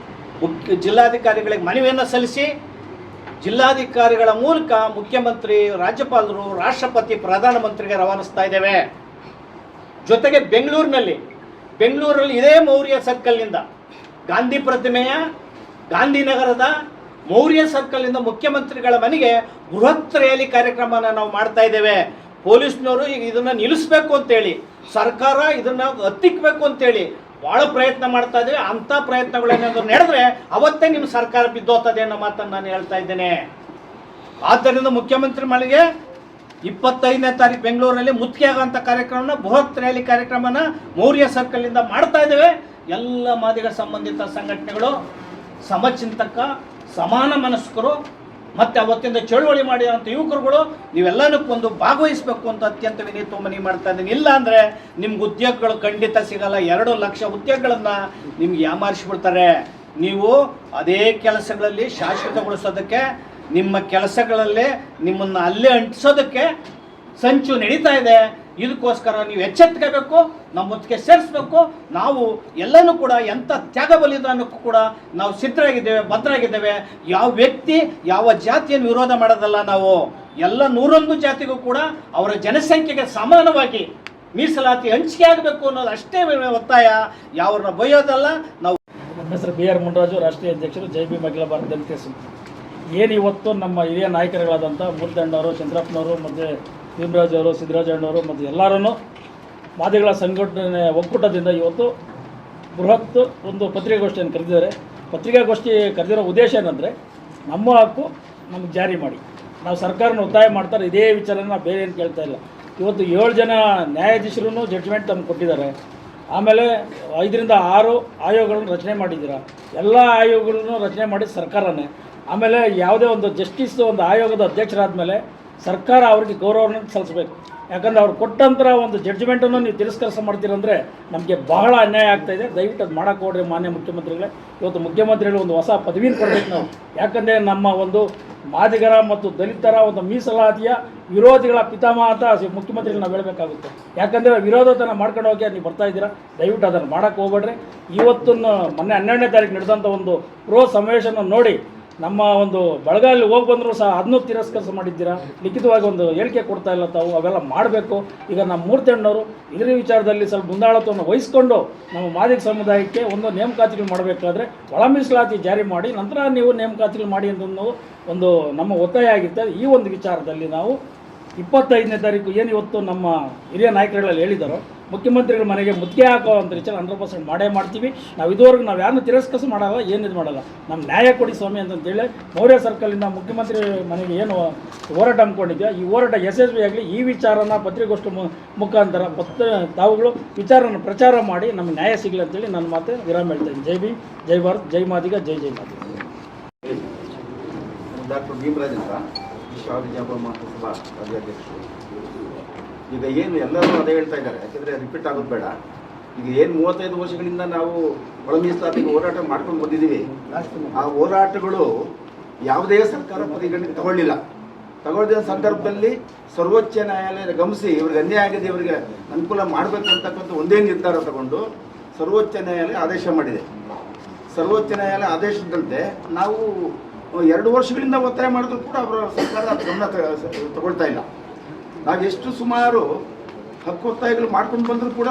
Speaker 2: ಜಿಲ್ಲಾಧಿಕಾರಿಗಳಿಗೆ ಮನವಿಯನ್ನು ಸಲ್ಲಿಸಿ ಜಿಲ್ಲಾಧಿಕಾರಿಗಳ ಮೂಲಕ ಮುಖ್ಯಮಂತ್ರಿ, ರಾಜ್ಯಪಾಲರು, ರಾಷ್ಟ್ರಪತಿ, ಪ್ರಧಾನಮಂತ್ರಿಗೆ ರವಾನಿಸ್ತಾ ಇದ್ದೇವೆ. ಜೊತೆಗೆ ಬೆಂಗಳೂರಿನಲ್ಲಿ ಇದೇ ಮೌರ್ಯ ಸರ್ಕಲ್ನಿಂದ ಗಾಂಧಿ ಪ್ರತಿಮೆಯ ಗಾಂಧಿನಗರದ ಮೌರ್ಯ ಸರ್ಕಲ್ನಿಂದ ಮುಖ್ಯಮಂತ್ರಿಗಳ ಮನೆಗೆ ಬೃಹತ್ ರ್ಯಾಲಿ ಕಾರ್ಯಕ್ರಮನ ನಾವು ಮಾಡ್ತಾ ಇದ್ದೇವೆ. ಪೊಲೀಸ್ನವರು ಈಗ ಇದನ್ನು ನಿಲ್ಲಿಸಬೇಕು ಅಂತೇಳಿ, ಸರ್ಕಾರ ಇದನ್ನು ಹತ್ತಿಕ್ಕಬೇಕು ಅಂತೇಳಿ ಭಾಳ ಪ್ರಯತ್ನ ಮಾಡ್ತಾ ಇದ್ದೇವೆ. ಅಂಥ ಪ್ರಯತ್ನಗಳೇನಾದರೂ ನಡೆದ್ರೆ ಅವತ್ತೇ ನಿಮ್ಮ ಸರ್ಕಾರ ಬಿದ್ದೋಗ್ತದೆ ಅನ್ನೋ ಮಾತನ್ನು ನಾನು ಹೇಳ್ತಾ ಇದ್ದೇನೆ. ಆದ್ದರಿಂದ ಮುಖ್ಯಮಂತ್ರಿ ಮನೆಗೆ 25ನೇ ತಾರೀಕು ಬೆಂಗಳೂರಲ್ಲಿ ಮುತ್ತಿಗೆ ಆಗೋಂಥ ಕಾರ್ಯಕ್ರಮನ, ಬೃಹತ್ ರ್ಯಾಲಿ ಕಾರ್ಯಕ್ರಮನ ಮೌರ್ಯ ಸರ್ಕಲ್ನಿಂದ ಮಾಡ್ತಾ ಇದ್ದೇವೆ. ಎಲ್ಲ ಮಾದಿಗ ಸಂಬಂಧಿತ ಸಂಘಟನೆಗಳು, ಸಮಚಿಂತಕ, ಸಮಾನ ಮನಸ್ಕರು ಮತ್ತು ಅವತ್ತಿಂದ ಚಳುವಳಿ ಮಾಡಿರೋಂಥ ಯುವಕರುಗಳು ನೀವೆಲ್ಲನಕ್ಕೂ ಒಂದು ಭಾಗವಹಿಸಬೇಕು ಅಂತ ಅತ್ಯಂತ ವಿನೀತ ಮನವಿ ಮಾಡ್ತಾ ಇದ್ದೀನಿ. ಇಲ್ಲ ಅಂದರೆ ನಿಮ್ಗೆ ಉದ್ಯೋಗಗಳು ಖಂಡಿತ ಸಿಗಲ್ಲ. 2 ಲಕ್ಷ ಉದ್ಯೋಗಗಳನ್ನು ನಿಮ್ಗೆ ಯಾಮಾರಿಸಿಬಿಡ್ತಾರೆ. ನೀವು ಅದೇ ಕೆಲಸಗಳಲ್ಲಿ ಶಾಶ್ವತಗೊಳಿಸೋದಕ್ಕೆ, ನಿಮ್ಮ ಕೆಲಸಗಳಲ್ಲೇ ನಿಮ್ಮನ್ನು ಅಲ್ಲೇ ಅಂಟಿಸೋದಕ್ಕೆ ಸಂಚು ನಡೀತಾ ಇದೆ. ಇದಕ್ಕೋಸ್ಕರ ನೀವು ಎಚ್ಚೆತ್ಕೋಬೇಕು, ನಮ್ಮ ಹೊತ್ತಿಗೆ ಸೇರಿಸ್ಬೇಕು. ನಾವು ಎಲ್ಲನೂ ಕೂಡ ಎಂಥ ತ್ಯಾಗ ಬಲಿದಾನಕ್ಕೂ ಕೂಡ ನಾವು ಸಿದ್ಧರಾಗಿದ್ದೇವೆ, ಭದ್ರಾಗಿದ್ದೇವೆ. ಯಾವ ವ್ಯಕ್ತಿ ಯಾವ ಜಾತಿಯನ್ನು ವಿರೋಧ ಮಾಡೋದಲ್ಲ. ನಾವು ಎಲ್ಲ 101 ಜಾತಿಗೂ ಕೂಡ ಅವರ ಜನಸಂಖ್ಯೆಗೆ ಸಮಾನವಾಗಿ ಮೀಸಲಾತಿ ಹಂಚಿಕೆ ಆಗಬೇಕು ಅನ್ನೋದು ಅಷ್ಟೇ ಒತ್ತಾಯ, ಯಾವ್ರನ್ನ ಬೈಯೋದಲ್ಲ. ನಾವು
Speaker 3: ನನ್ನ ಹೆಸರು BR ಮುನ್ರಾಜು, ರಾಷ್ಟ್ರೀಯ ಅಧ್ಯಕ್ಷರು ಜೈ ಭೀಮ್ ಅಖಿಲ ಭಾರತ ದಲಿತ ಸಂಘ. ಏನು ಇವತ್ತು ನಮ್ಮ ಹಿರಿಯ ನಾಯಕರುಗಳಾದಂಥ ಮೂರ್ತಣ್ಣವರು, ಚಂದ್ರಪ್ಪನವರು ಮತ್ತು ಭೀಮರಾಜ್ ಅವರು, ಸಿದ್ದರಾಜಣ್ಣವರು ಮತ್ತು ಎಲ್ಲರೂ ಮಾದಿಗಳ ಸಂಘಟನೆ ಒಕ್ಕೂಟದಿಂದ ಇವತ್ತು ಬೃಹತ್ ಒಂದು ಪತ್ರಿಕಾಗೋಷ್ಠಿಯನ್ನು ಕರೆದಿದ್ದಾರೆ. ಪತ್ರಿಕಾಗೋಷ್ಠಿ ಕರೆದಿರೋ ಉದ್ದೇಶ ಏನಂದರೆ, ನಮ್ಮ ಹಕ್ಕು ನಮಗೆ ಜಾರಿ ಮಾಡಿ. ನಾವು ಸರ್ಕಾರನ ಒತ್ತಾಯ ಮಾಡ್ತಾರೆ, ಇದೇ ವಿಚಾರನ ನಾವು ಬೇರೆ ಏನು ಕೇಳ್ತಾ ಇಲ್ಲ. ಇವತ್ತು 7 ಜನ ನ್ಯಾಯಾಧೀಶರು ಜಡ್ಜ್ಮೆಂಟ್ ತಮಗೆ ಕೊಟ್ಟಿದ್ದಾರೆ. ಆಮೇಲೆ 5ರಿಂದ 6 ಆಯೋಗಗಳನ್ನು ರಚನೆ ಮಾಡಿದ್ದೀರಾ. ಎಲ್ಲ ಆಯೋಗಗಳನ್ನು ರಚನೆ ಮಾಡಿದ ಸರ್ಕಾರನೇ. ಆಮೇಲೆ ಯಾವುದೇ ಒಂದು ಜಸ್ಟಿಸ್ ಒಂದು ಆಯೋಗದ ಅಧ್ಯಕ್ಷರಾದ ಮೇಲೆ ಸರ್ಕಾರ ಅವರಿಗೆ ಗೌರವವನ್ನು ಸಲ್ಲಿಸಬೇಕು. ಯಾಕಂದರೆ ಅವ್ರು ಕೊಟ್ಟಂಥ ಒಂದು ಜಡ್ಜ್ಮೆಂಟನ್ನು ನೀವು ತಿರಸ್ಕಾರ ಮಾಡ್ತೀರಂದರೆ ನಮಗೆ ಬಹಳ ಅನ್ಯಾಯ ಆಗ್ತಾಯಿದೆ. ದಯವಿಟ್ಟು ಅದು ಮಾಡೋಕ್ಕೆ ಹೋಗ್ರಿ ಮಾನ್ಯ ಮುಖ್ಯಮಂತ್ರಿಗಳೇ. ಇವತ್ತು ಮುಖ್ಯಮಂತ್ರಿಗಳು ಒಂದು ಹೊಸ ಪದವಿನ ಕೊಡಬೇಕು ನಾವು. ಯಾಕಂದರೆ ನಮ್ಮ ಒಂದು ಮಾದಿಗರ ಮತ್ತು ದಲಿತರ ಒಂದು ಮೀಸಲಾತಿಯ ವಿರೋಧಿಗಳ ಪಿತಾಮಹ ಅಂತ ಮುಖ್ಯಮಂತ್ರಿಗಳು ನಾವು ಹೇಳಬೇಕಾಗುತ್ತೆ. ಯಾಕಂದರೆ ವಿರೋಧತನ ಮಾಡ್ಕೊಂಡು ಹೋಗಿ ನೀವು ಬರ್ತಾ ಇದ್ದೀರಾ. ದಯವಿಟ್ಟು ಅದನ್ನು ಮಾಡೋಕ್ಕೆ ಹೋಗ್ಬೇಡ್ರಿ. ಇವತ್ತು ಮೊನ್ನೆ 12ನೇ ತಾರೀಕು ನಡೆದಂಥ ಒಂದು ಪ್ರೋ ಸಮಾವೇಶನ ನೋಡಿ ನಮ್ಮ ಒಂದು ಬಳಗಲ್ಲಿ ಹೋಗಿ ಬಂದರೂ ಸಹ ಅದನ್ನೂ ತಿರಸ್ಕಾರ ಮಾಡಿದ್ದೀರಾ. ಲಿಖಿತವಾಗಿ ಒಂದು ಹೇಳಿಕೆ ಕೊಡ್ತಾ ಇಲ್ಲ ತಾವು. ಅವೆಲ್ಲ ಮಾಡಬೇಕು. ಈಗ ನಮ್ಮ ಮೂರ್ತಣ್ಣವರು ಇದರ ವಿಚಾರದಲ್ಲಿ ಸ್ವಲ್ಪ ಮುಂದಾಳತ್ವವನ್ನು ವಹಿಸ್ಕೊಂಡು ನಮ್ಮ ಮಾದಿಗ ಸಮುದಾಯಕ್ಕೆ ಒಂದು ನೇಮಕಾತಿಗಳು ಮಾಡಬೇಕಾದ್ರೆ ಒಳ ಮೀಸಲಾತಿ ಜಾರಿ ಮಾಡಿ ನಂತರ ನೀವು ನೇಮಕಾತಿಗಳು ಮಾಡಿ ಅಂತ ಒಂದು ನಮ್ಮ ಒತ್ತಾಯ ಆಗಿರ್ತದೆ. ಈ ಒಂದು ವಿಚಾರದಲ್ಲಿ ನಾವು 25ನೇ ತಾರೀಕು ಏನು ಇವತ್ತು ನಮ್ಮ ಹಿರಿಯ ನಾಯಕರುಗಳಲ್ಲಿ ಹೇಳಿದ್ದಾರೋ, ಮುಖ್ಯಮಂತ್ರಿಗಳ ಮನೆಗೆ ಮುತ್ತಿಗೆ ಹಾಕೋ ಅಂತ ವಿಚಾರ 100% ಮಾಡೇ ಮಾಡ್ತೀವಿ. ನಾವು ಇದುವರೆಗೂ ನಾವು ಯಾರನ್ನೂ ತಿರಸ್ಕರಿಸಿ ಮಾಡಲ್ಲ, ಏನಿದು ಮಾಡಲ್ಲ. ನಮ್ಮ ನ್ಯಾಯ ಕೊಡಿ ಸ್ವಾಮಿ ಅಂತಂತೇಳಿ ಮೌರ್ಯ ಸರ್ಕಲಿಂದ ಮುಖ್ಯಮಂತ್ರಿ ಮನೆಗೆ ಏನು ಹೋರಾಟ ಹಮ್ಮಿಕೊಂಡಿದ್ಯೋ ಈ ಹೋರಾಟ ಯಶಸ್ವಿಯಾಗಲಿ. ಈ ವಿಚಾರನ ಪತ್ರಿಕಾಗೋಷ್ಠಿ ಮುಖಾಂತರ ತಾವುಗಳು ವಿಚಾರನ ಪ್ರಚಾರ ಮಾಡಿ ನಮಗೆ ನ್ಯಾಯ ಸಿಗಲಿ ಅಂತೇಳಿ ನನ್ನ ಮಾತು ವಿರಾಮ ಹೇಳ್ತೇನೆ. ಜೈ ಭೀಮ್, ಜೈ ಭಾರತ್, ಜೈ ಮಾದಿಗ, ಜೈ ಜೈ ಮಾದಿಗ.
Speaker 4: ಡಾಕ್ಟರ್ ಭೀಮರಾಜ್ ಅಂತ ವಿಶ್ವವಿದ್ಯಾಲಯ ಮಹಾಸಭಾ ರಾಜ್ಯಾಧ್ಯಕ್ಷರು. ಈಗ ಏನು ಎಲ್ಲರೂ ಅದೇ ಹೇಳ್ತಾ ಇದ್ದಾರೆ, ಯಾಕೆಂದರೆ ರಿಪೀಟ್ ಆಗೋದು ಬೇಡ. ಈಗ ಏನು 35 ವರ್ಷಗಳಿಂದ ನಾವು ಒಳ ಮೀಸಲಾತಿಗೆ ಹೋರಾಟ ಮಾಡ್ಕೊಂಡು ಬಂದಿದ್ದೀವಿ. ಆ ಹೋರಾಟಗಳು ಯಾವುದೇ ಸರ್ಕಾರ ಪರಿಗಣನೆ ತಗೊಳ್ಳಿಲ್ಲ. ತಗೊಳ್ಳಿದ ಸಂದರ್ಭದಲ್ಲಿ ಸರ್ವೋಚ್ಚ ನ್ಯಾಯಾಲಯ ಗಮನಿಸಿ ಇವ್ರಿಗೆ ಅನ್ಯಾಯ ಆಗಿದೆ, ಇವರಿಗೆ ಅನುಕೂಲ ಮಾಡಬೇಕು ಅಂತಕ್ಕಂಥ ಒಂದೇ ನಿರ್ಧಾರ ತಗೊಂಡು ಸರ್ವೋಚ್ಚ ನ್ಯಾಯಾಲಯ ಆದೇಶ ಮಾಡಿದೆ. ಸರ್ವೋಚ್ಚ ನ್ಯಾಯಾಲಯ ಆದೇಶದಂತೆ ನಾವು 2 ವರ್ಷಗಳಿಂದ ಒತ್ತಾಯ ಮಾಡಿದ್ರು ಕೂಡ ಅವರ ಸರ್ಕಾರ ಗಮನ ತಗೊಳ್ತಾ ಇಲ್ಲ. ನಾವು ಎಷ್ಟು ಸುಮಾರು ಹಕ್ಕು ಒತ್ತಾಯಗಳು ಮಾಡ್ಕೊಂಡು ಬಂದರೂ ಕೂಡ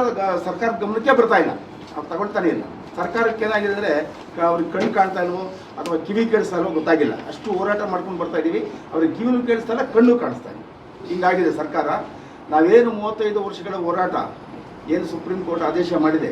Speaker 4: ಸರ್ಕಾರ ಗಮನಕ್ಕೆ ಬರ್ತಾ ಇಲ್ಲ, ಅವ್ರು ತಗೊಳ್ತಾನೆ ಇಲ್ಲ. ಸರ್ಕಾರಕ್ಕೆ ಏನಾಗಿದೆ ಅಂದರೆ ಅವ್ರಿಗೆ ಕಣ್ಣು ಕಾಣ್ತಾ ಇಲ್ವೋ ಅಥವಾ ಕಿವಿ ಕೇಳಿಸ್ತಾ ಇಲ್ವೋ ಗೊತ್ತಾಗಿಲ್ಲ. ಅಷ್ಟು ಹೋರಾಟ ಮಾಡ್ಕೊಂಡು ಬರ್ತಾ ಇದ್ದೀವಿ. ಅವ್ರಿಗೆ ಕಿವಿನೂ ಕೇಳಿಸ್ತಾ ಇಲ್ಲ, ಕಣ್ಣು ಕಾಣಿಸ್ತಾ ಇಲ್ಲ. ಹಿಂಗಾಗಿದೆ ಸರ್ಕಾರ. ನಾವೇನು 35 ವರ್ಷಗಳ ಹೋರಾಟ ಏನು ಸುಪ್ರೀಂ ಕೋರ್ಟ್ ಆದೇಶ ಮಾಡಿದೆ,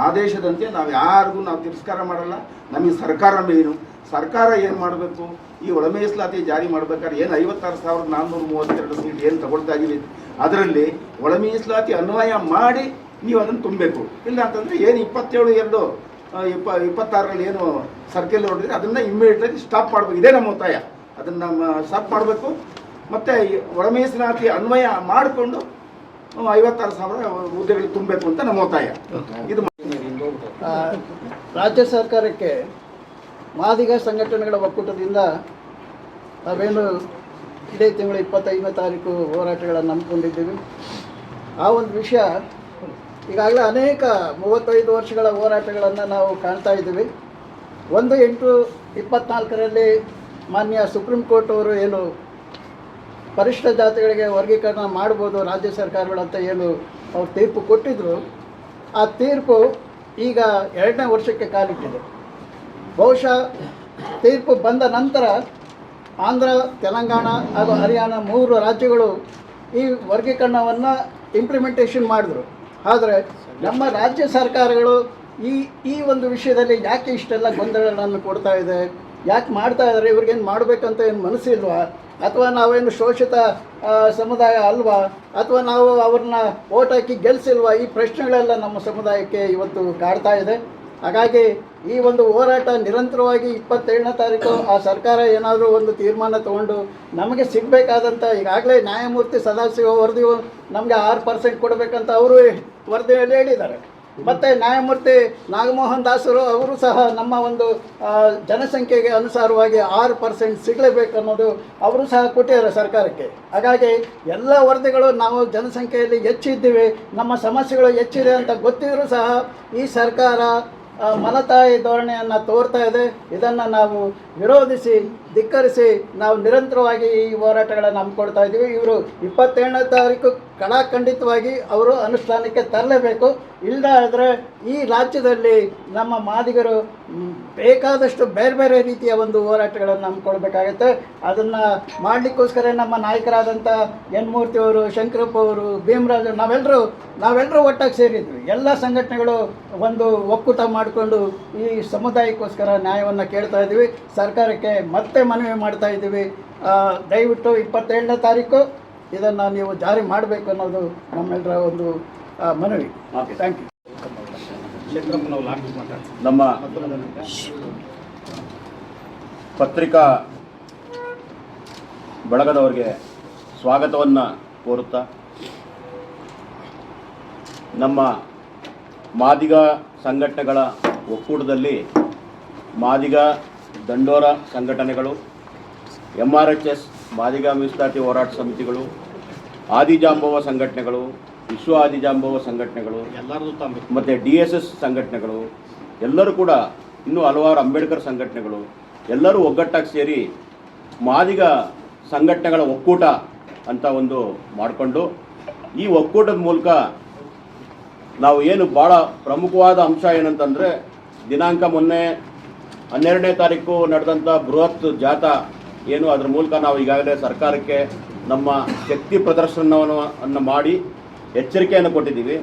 Speaker 4: ಆದೇಶದಂತೆ ನಾವು ಯಾರಿಗೂ ನಾವು ತಿರಸ್ಕಾರ ಮಾಡಲ್ಲ. ನಮಗೆ ಸರ್ಕಾರ ಮೇನು. ಸರ್ಕಾರ ಏನು ಮಾಡಬೇಕು, ಈ ಒಳ ಮೀಸಲಾತಿ ಜಾರಿ ಮಾಡಬೇಕಾದ್ರೆ ಏನು 56,432 ಸೀಟ್ ಏನು ತಗೊಳ್ತಾ ಇದ್ದೀವಿ, ಅದರಲ್ಲಿ ಒಳ ಮೀಸಲಾತಿ ಅನ್ವಯ ಮಾಡಿ ನೀವು ಅದನ್ನು ತುಂಬಬೇಕು. ಇಲ್ಲ ಅಂತಂದರೆ ಏನು 27/2/26ರಲ್ಲಿ ಏನು ಸರ್ಕಲ್ ಹೊಡೆದ್ರೆ ಅದನ್ನು ಇಮ್ಮಿಡಿಯೇಟಾಗಿ ಸ್ಟಾಪ್ ಮಾಡಬೇಕು. ಇದೇ ನಮ್ಮ ಒತ್ತಾಯ. ಅದನ್ನು ಸ್ಟಾಪ್ ಮಾಡಬೇಕು. ಮತ್ತು ಒಳ ಮೀಸಲಾತಿ ಅನ್ವಯ ಮಾಡಿಕೊಂಡು 56,000 ಹುದ್ದೆಗಳಿಗೆ ತುಂಬಬೇಕು ಅಂತ ನಮ್ಮ ಒತ್ತಾಯ. ಇದು
Speaker 5: ರಾಜ್ಯ ಸರ್ಕಾರಕ್ಕೆ ಮಾದಿಗ ಸಂಘಟನೆಗಳ ಒಕ್ಕೂಟದಿಂದ ನಾವೇನು ಇದೇ ತಿಂಗಳು 25ನೇ ತಾರೀಕು ಹೋರಾಟಗಳನ್ನು ನಂಬಿಕೊಂಡಿದ್ದೀವಿ. ಆ ಒಂದು ವಿಷಯ ಈಗಾಗಲೇ ಅನೇಕ 35 ವರ್ಷಗಳ ಹೋರಾಟಗಳನ್ನು ನಾವು ಕಾಣ್ತಾ ಇದ್ದೀವಿ. 1/8/24ರಲ್ಲಿ ಮಾನ್ಯ ಸುಪ್ರೀಂ ಕೋರ್ಟ್ ಅವರು ಏನು ಪರಿಶಿಷ್ಟ ಜಾತಿಗಳಿಗೆ ವರ್ಗೀಕರಣ ಮಾಡ್ಬೋದು ರಾಜ್ಯ ಸರ್ಕಾರಗಳಂತ ಏನು ಅವ್ರು ತೀರ್ಪು ಕೊಟ್ಟಿದ್ದರು, ಆ ತೀರ್ಪು ಈಗ 2ನೇ ವರ್ಷಕ್ಕೆ ಕಾಲಿಟ್ಟಿದೆ. ಬಹುಶಃ ತೀರ್ಪು ಬಂದ ನಂತರ ಆಂಧ್ರ, ತೆಲಂಗಾಣ ಹಾಗೂ ಹರಿಯಾಣ 3 ರಾಜ್ಯಗಳು ಈ ವರ್ಗೀಕರಣವನ್ನು ಇಂಪ್ಲಿಮೆಂಟೇಷನ್ ಮಾಡಿದ್ರು. ಆದರೆ ನಮ್ಮ ರಾಜ್ಯ ಸರ್ಕಾರಗಳು ಈ ಒಂದು ವಿಷಯದಲ್ಲಿ ಯಾಕೆ ಇಷ್ಟೆಲ್ಲ ಗೊಂದಲಗಳನ್ನು ಕೊಡ್ತಾ ಇದೆ, ಯಾಕೆ ಮಾಡ್ತಾ ಇದ್ದಾರೆ, ಇವ್ರಿಗೇನು ಮಾಡಬೇಕಂತ ಏನು ಮನಸ್ಸಿಲ್ವಾ, ಅಥವಾ ನಾವೇನು ಶೋಷಿತ ಸಮುದಾಯ ಅಲ್ವಾ, ಅಥವಾ ನಾವು ಅವ್ರನ್ನ ಓಟ್ ಹಾಕಿ ಗೆಲ್ಲಿಸಿಲ್ವಾ, ಈ ಪ್ರಶ್ನೆಗಳೆಲ್ಲ ನಮ್ಮ ಸಮುದಾಯಕ್ಕೆ ಇವತ್ತು ಕಾಡ್ತಾ ಇದೆ. ಹಾಗಾಗಿ ಈ ಒಂದು ಹೋರಾಟ ನಿರಂತರವಾಗಿ 27ನೇ ತಾರೀಕು ಆ ಸರ್ಕಾರ ಏನಾದರೂ ಒಂದು ತೀರ್ಮಾನ ತಗೊಂಡು ನಮಗೆ ಸಿಗಬೇಕಾದಂಥ, ಈಗಾಗಲೇ ನ್ಯಾಯಮೂರ್ತಿ ಸದಾಶಿವ ವರದಿ ನಮಗೆ 6% ಕೊಡಬೇಕಂತ ಅವರು ವರದಿಯಲ್ಲಿ ಹೇಳಿದ್ದಾರೆ. ಮತ್ತು ನ್ಯಾಯಮೂರ್ತಿ ನಾಗಮೋಹನ್ ದಾಸರು ಅವರು ಸಹ ನಮ್ಮ ಒಂದು ಜನಸಂಖ್ಯೆಗೆ ಅನುಸಾರವಾಗಿ 6% ಸಿಗಲೇಬೇಕು ಅನ್ನೋದು ಅವರು ಸಹ ಕೊಟ್ಟಿದ್ದಾರೆ ಸರ್ಕಾರಕ್ಕೆ. ಹಾಗಾಗಿ ಎಲ್ಲ ವರದಿಗಳು ನಾವು ಜನಸಂಖ್ಯೆಯಲ್ಲಿ ಹೆಚ್ಚಿದ್ದೀವಿ, ನಮ್ಮ ಸಮಸ್ಯೆಗಳು ಹೆಚ್ಚಿದೆ ಅಂತ ಗೊತ್ತಿದ್ರೂ ಸಹ ಈ ಸರ್ಕಾರ ಮಲತಾಯಿ ಧೋರಣೆಯನ್ನು ತೋರ್ತಾ ಇದೆ. ಇದನ್ನು ನಾವು ವಿರೋಧಿಸಿ ಧಿಕ್ಕರಿಸಿ ನಾವು ನಿರಂತರವಾಗಿ ಈ ಹೋರಾಟಗಳನ್ನು ಹಮ್ಮಿಕೊಳ್ತಾ ಇದ್ದೀವಿ. ಇವರು 27ನೇ ತಾರೀಕು ಕಡಾಖಂಡಿತವಾಗಿ ಅವರು ಅನುಷ್ಠಾನಕ್ಕೆ ತರಲೇಬೇಕು. ಇಲ್ಲದಾದರೆ ಈ ರಾಜ್ಯದಲ್ಲಿ ನಮ್ಮ ಮಾದಿಗರು ಬೇಕಾದಷ್ಟು ಬೇರೆ ಬೇರೆ ರೀತಿಯ ಒಂದು ಹೋರಾಟಗಳನ್ನು ಹಮ್ಮಿಕೊಳ್ಬೇಕಾಗತ್ತೆ. ಅದನ್ನು ಮಾಡಲಿಕ್ಕೋಸ್ಕರ ನಮ್ಮ ನಾಯಕರಾದಂಥ ಎನ್ ಮೂರ್ತಿ ಅವರು, ಶಂಕರಪ್ಪ ಅವರು, ಭೀಮರಾಜ್ ನಾವೆಲ್ಲರೂ ಒಟ್ಟಾಗಿ ಸೇರಿದ್ವಿ. ಎಲ್ಲ ಸಂಘಟನೆಗಳು ಒಂದು ಒಕ್ಕೂಟ ಮಾಡಿಕೊಂಡು ಈ ಸಮುದಾಯಕ್ಕೋಸ್ಕರ ನ್ಯಾಯವನ್ನು ಕೇಳ್ತಾ ಇದ್ದೀವಿ. ಸರ್ಕಾರಕ್ಕೆ ಮತ್ತೆ ಮನವಿ ಮಾಡ್ತಾ ಇದ್ದೀವಿ, ದಯವಿಟ್ಟು 27ನೇ ತಾರೀಕು ಇದನ್ನು ನೀವು ಜಾರಿ ಮಾಡಬೇಕು ಅನ್ನೋದು ನಮ್ಮೆಲ್ಲರ ಒಂದು ಮನವಿ. Thank you.
Speaker 4: ನಮ್ಮ ಪತ್ರಿಕಾ ಬಳಗದವರಿಗೆ ಸ್ವಾಗತವನ್ನು ಕೋರುತ್ತಾ, ನಮ್ಮ ಮಾದಿಗ ಸಂಘಟನೆಗಳ ಒಕ್ಕೂಟದಲ್ಲಿ ಮಾದಿಗ ದಂಡೋರ ಸಂಘಟನೆಗಳು, MRHS ಮಾದಿಗ ಮೀಸಲಾತಿ ಹೋರಾಟ ಸಮಿತಿಗಳು, ಆದಿಜಾಂಬವ ಸಂಘಟನೆಗಳು, ವಿಶ್ವ ಆದಿಜಾಂಬವ ಸಂಘಟನೆಗಳು, ಮತ್ತು DSS ಸಂಘಟನೆಗಳು ಎಲ್ಲರೂ ಕೂಡ, ಇನ್ನೂ ಹಲವಾರು ಅಂಬೇಡ್ಕರ್ ಸಂಘಟನೆಗಳು ಎಲ್ಲರೂ ಒಗ್ಗಟ್ಟಾಗಿ ಸೇರಿ ಮಾದಿಗ ಸಂಘಟನೆಗಳ ಒಕ್ಕೂಟ ಅಂತ ಒಂದು ಮಾಡಿಕೊಂಡು, ಈ ಒಕ್ಕೂಟದ ಮೂಲಕ ನಾವು ಏನು ಭಾಳ ಪ್ರಮುಖವಾದ ಅಂಶ ಏನಂತಂದರೆ, ದಿನಾಂಕ ಮೊನ್ನೆ 12ನೇ ತಾರೀಕು ನಡೆದಂಥ ಬೃಹತ್ ಜಾಥಾ ಏನು, ಅದರ ಮೂಲಕ ನಾವು ಈಗಾಗಲೇ ಸರ್ಕಾರಕ್ಕೆ ನಮ್ಮ ಶಕ್ತಿ ಪ್ರದರ್ಶನವನ್ನು ಮಾಡಿ ಎಚ್ಚರಿಕೆಯನ್ನು ಕೊಟ್ಟಿದ್ದೀವಿ,